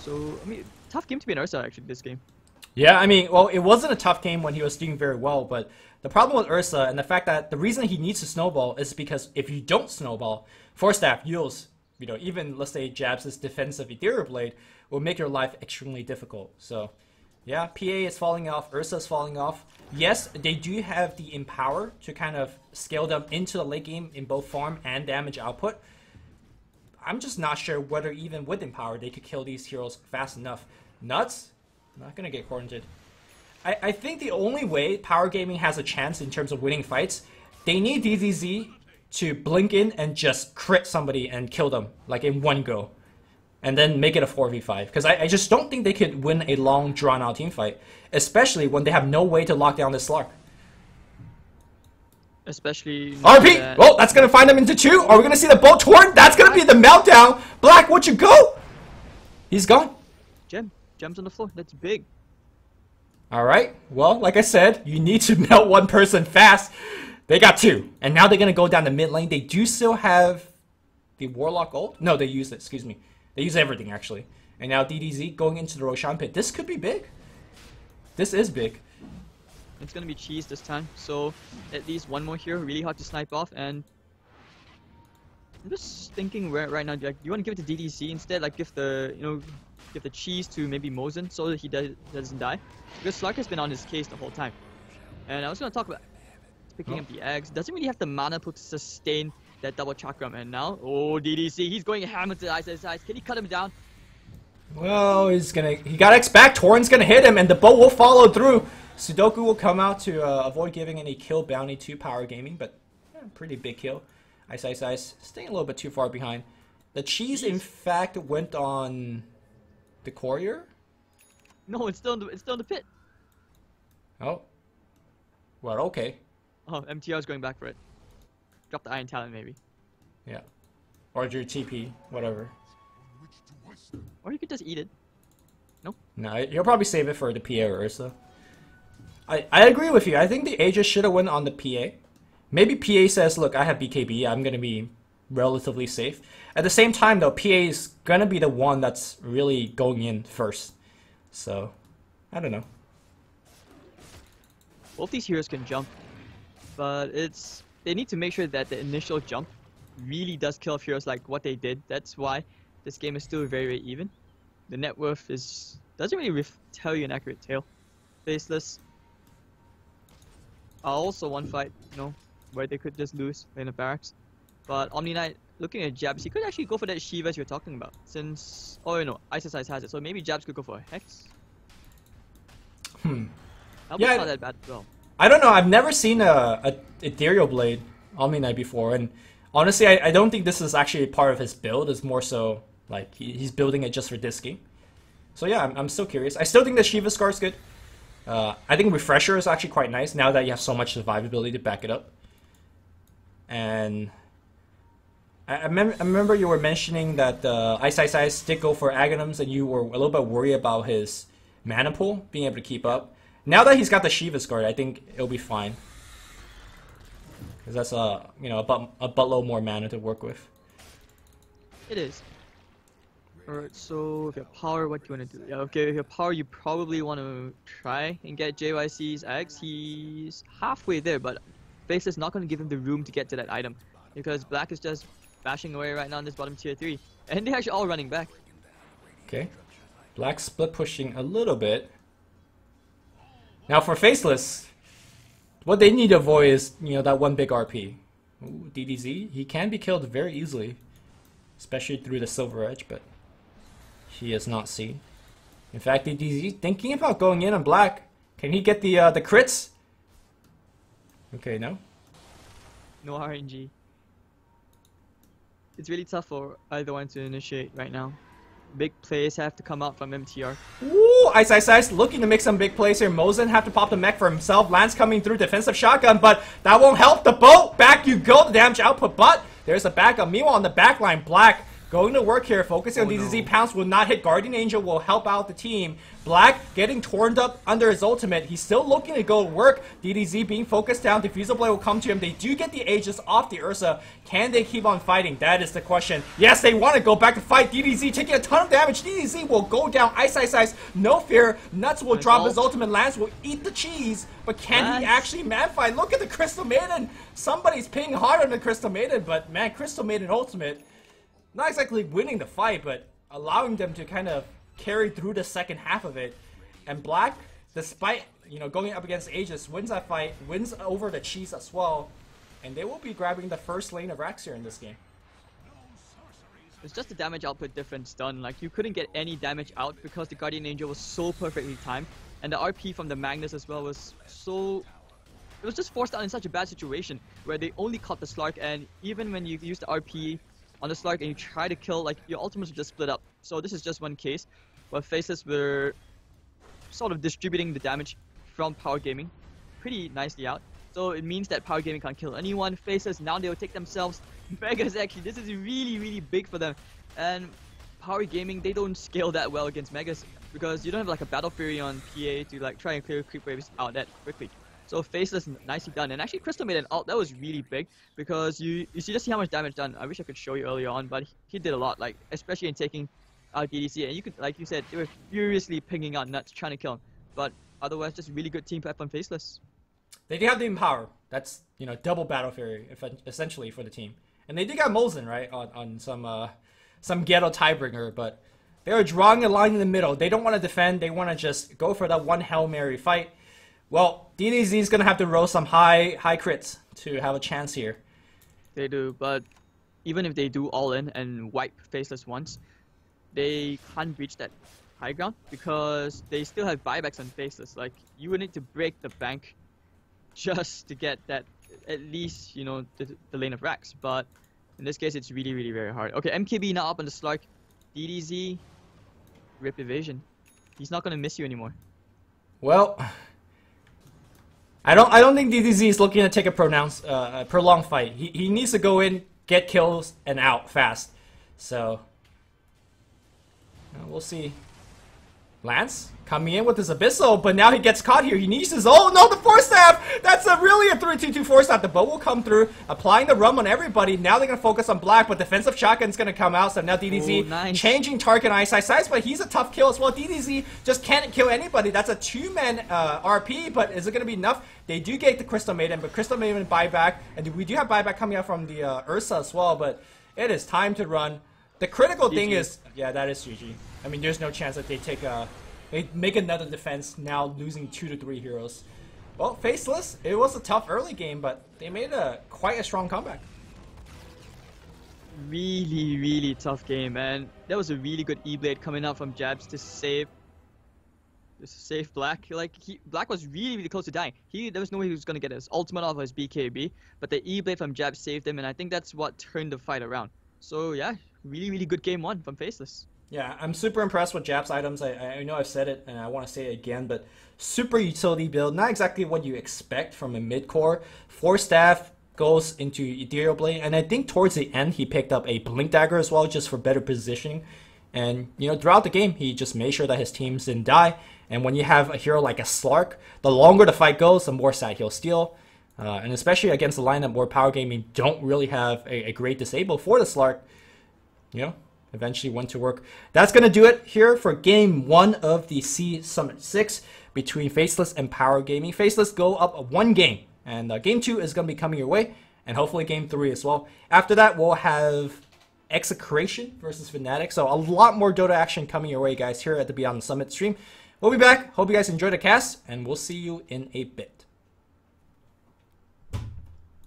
So, I mean, tough game to be an Ursa actually this game. Yeah, I mean, well, it wasn't a tough game when he was doing very well, but the problem with Ursa and the fact that the reason he needs to snowball is because if you don't snowball, Force Staff, Yules, you know, even, let's say, Jabs' defensive Ethereal Blade will make your life extremely difficult. So, yeah, PA is falling off, Ursa is falling off. Yes, they do have the Empower to kind of scale them into the late game in both farm and damage output. I'm just not sure whether even with Empower they could kill these heroes fast enough. Nuts? Not gonna get quarantined. I think the only way Power Gaming has a chance in terms of winning fights, they need DZZ to blink in and just crit somebody and kill them, like in one go. And then make it a 4v5. Because I just don't think they could win a long, drawn-out team fight. Especially when they have no way to lock down this Slark. Especially... RP! Oh, that's gonna find them into 2. Are we gonna see the bolt torn? That's gonna be the meltdown! Black, where'd you go? He's gone. Gems on the floor. That's big. Alright, well, like I said, you need to melt one person fast. They got 2. And now they're going to go down the mid lane. They do still have the Warlock ult. No, they use it, excuse me. They use everything, actually. And now DDZ going into the Roshan pit. This could be big. This is big. It's going to be cheese this time. So, at least one more hero. Really hard to snipe off. And I'm just thinking right now, like, you want to give it to DDC instead? Like, give the, give the cheese to maybe Mozen so that he doesn't die. Because Slark has been on his case the whole time. And I was going to talk about picking up the eggs. Doesn't really have the mana pool to sustain that double chakram. And now, DDC, he's going hammer to the eyes. Can he cut him down? Well, he got X back. Torrent's gonna hit him, and the bow will follow through. Sudoku will come out to avoid giving any kill bounty to Power Gaming, but yeah, pretty big kill. Ice Ice Ice staying a little bit too far behind. The cheese, in fact, went on the courier. No, it's still in the pit. Oh. Well, okay. Oh, MTR's going back for it. Drop the Iron Talent, maybe. Yeah. Or your TP, whatever. Or you could just eat it. No? No, he'll probably save it for the PA or Ursa. I agree with you. I think the Aegis should have went on the PA. Maybe PA says, look, I have BKB. I'm going to be relatively safe. At the same time, though, PA is going to be the one that's really going in first. So, I don't know. Both these heroes can jump, but they need to make sure that the initial jump really does kill off heroes like what they did. That's why this game is still very, very even. The net worth doesn't really tell you an accurate tale. Faceless are also one fight, where they could just lose in the barracks. But Omni Knight, looking at Jabs, he could actually go for that Shiva as you're talking about. Since, Ice Ice has it, so maybe Jabs could go for a Hex. That'll be not that bad as well. I don't know, I've never seen a Ethereal Blade Omni Knight before, and honestly, I don't think this is actually part of his build. It's more so, like, he's building it just for this game. So yeah, I'm still curious. I still think the Shiva Scar is good. I think Refresher is actually quite nice now that you have so much survivability to back it up. And I remember you were mentioning that Ice Ice Ice did go for Aghanims, and you were a little bit worried about his mana pool being able to keep up. Now that he's got the Shiva Scar, I think it'll be fine. Because that's a buttload more mana to work with. It is. Alright, so if you have power, what do you want to do? Yeah, okay, if you have power, you probably want to try and get JYC's eggs. He's halfway there, but Faceless is not going to give him the room to get to that item. Because Black is just bashing away right now in this bottom tier 3. And they're actually all running back. Okay. Black split pushing a little bit. Now for Faceless, what they need to avoid is, that one big RP. Ooh, DDZ, he can be killed very easily. Especially through the Silver Edge, but he is not seen. In fact, DDZ thinking about going in on Black. Can he get the crits? Okay, no. No RNG. It's really tough for either one to initiate right now. Big plays have to come out from MTR. Ooh, Ice Ice Ice looking to make some big plays here. Mozen have to pop the mech for himself. Lance coming through defensive shotgun, but that won't help the boat. Back you go, the damage output, but there's a backup. Meanwhile, on the back line, Black going to work here, focusing on DDZ. Pounce will not hit. Guardian Angel will help out the team. Black getting torn up under his ultimate. He's still looking to go work. DDZ being focused down. Diffusal Blade will come to him. They do get the Aegis off the Ursa. Can they keep on fighting? That is the question. Yes, they want to go back to fight. DDZ taking a ton of damage. DDZ will go down. Ice Ice Ice. No fear. Nuts will drop his ultimate. Lance will eat the cheese. But can he actually man fight? Look at the Crystal Maiden. Somebody's pinging hard on the Crystal Maiden. But man, Crystal Maiden ultimate. Not exactly winning the fight, but allowing them to kind of carry through the second half of it. And Black, despite going up against Aegis, wins that fight, wins over the cheese as well, and they will be grabbing the first lane of Raxir in this game. It's just the damage output difference done. Like, you couldn't get any damage out because the Guardian Angel was so perfectly timed, and the RP from the Magnus as well was so... It was just forced out in such a bad situation where they only caught the Slark, and even when you use the RP on the Slark and you try to kill, like, your ultimates will just split up. So this is just one case where Faceless were sort of distributing the damage from Power Gaming pretty nicely out. So it means that Power Gaming can't kill anyone. Faceless, now they will take themselves. Megas, actually, this is really, really big for them. And Power Gaming, they don't scale that well against Megas because you don't have like a Battle Fury on PA to like try and clear creep waves out that quickly. So Faceless, nicely done. And actually Crystal made an ult, that was really big because you just see how much damage done. I wish I could show you earlier on, but he did a lot, like especially in taking out DDC. And you could, like you said, they were furiously pinging out Nuts, trying to kill him. But otherwise, just really good team prep on Faceless. They do have the Empower. That's, double Battle Fury, essentially, for the team. And they did got Mozen, right, on some ghetto Tiebringer, but they are drawing a line in the middle. They don't want to defend. They want to just go for that one Hail Mary fight. Well, DDZ is going to have to roll some high crits to have a chance here. They do, but even if they do all in and wipe Faceless once, they can't reach that high ground because they still have buybacks on Faceless. Like, you would need to break the bank just to get that, at least, you know, the lane of racks. But in this case, it's really, really very hard. Okay, MKB now up on the Slark. DDZ, rip evasion. He's not gonna miss you anymore. Well, I don't think DDZ is looking to take a prolonged fight. He needs to go in, get kills, and out fast. So we'll see. Lance coming in with his Abyssal, but now he gets caught here. He needs his... Oh no, the Force Staff! That's really a 3-2-2 Force Staff. The bow will come through, applying the rum on everybody. Now they're going to focus on Black, but defensive shotgun's going to come out. So now DDZ changing target eyesight size, but he's a tough kill as well. DDZ just can't kill anybody. That's a 2-man RP, but is it going to be enough? They do get the Crystal Maiden, but Crystal Maiden buyback, and we do have buyback coming out from the Ursa as well, but it is time to run. The critical thing is... Yeah, that is GG. I mean, there's no chance that they make another defense now, losing 2 to 3 heroes. Well, Faceless, it was a tough early game, but they made quite a strong comeback. Really, really tough game, and that was a really good E-Blade coming out from Jabs to save Black. Like, Black was really, really close to dying. There was no way he was gonna get his ultimate off his BKB, but the E-Blade from Jabs saved him, and I think that's what turned the fight around. So yeah, really, really good game 1 from Faceless. Yeah, I'm super impressed with Jap's items. I know I've said it, and I want to say it again, but super utility build. Not exactly what you expect from a mid-core. Force Staff goes into Ethereal Blade, and I think towards the end he picked up a Blink Dagger as well, just for better positioning. And, you know, throughout the game, he just made sure that his teams didn't die. And when you have a hero like a Slark, the longer the fight goes, the more side he'll steal. And especially against the lineup where Power Gaming don't really have a great disable for the Slark, you know, eventually went to work. That's going to do it here for game 1 of the C Summit 6 between Faceless and Power Gaming. Faceless go up 1 game, and game 2 is going to be coming your way, and hopefully game 3 as well. After that, we'll have Execration versus Fnatic, so a lot more Dota action coming your way, guys, here at the Beyond the Summit stream. We'll be back. Hope you guys enjoyed the cast, and we'll see you in a bit.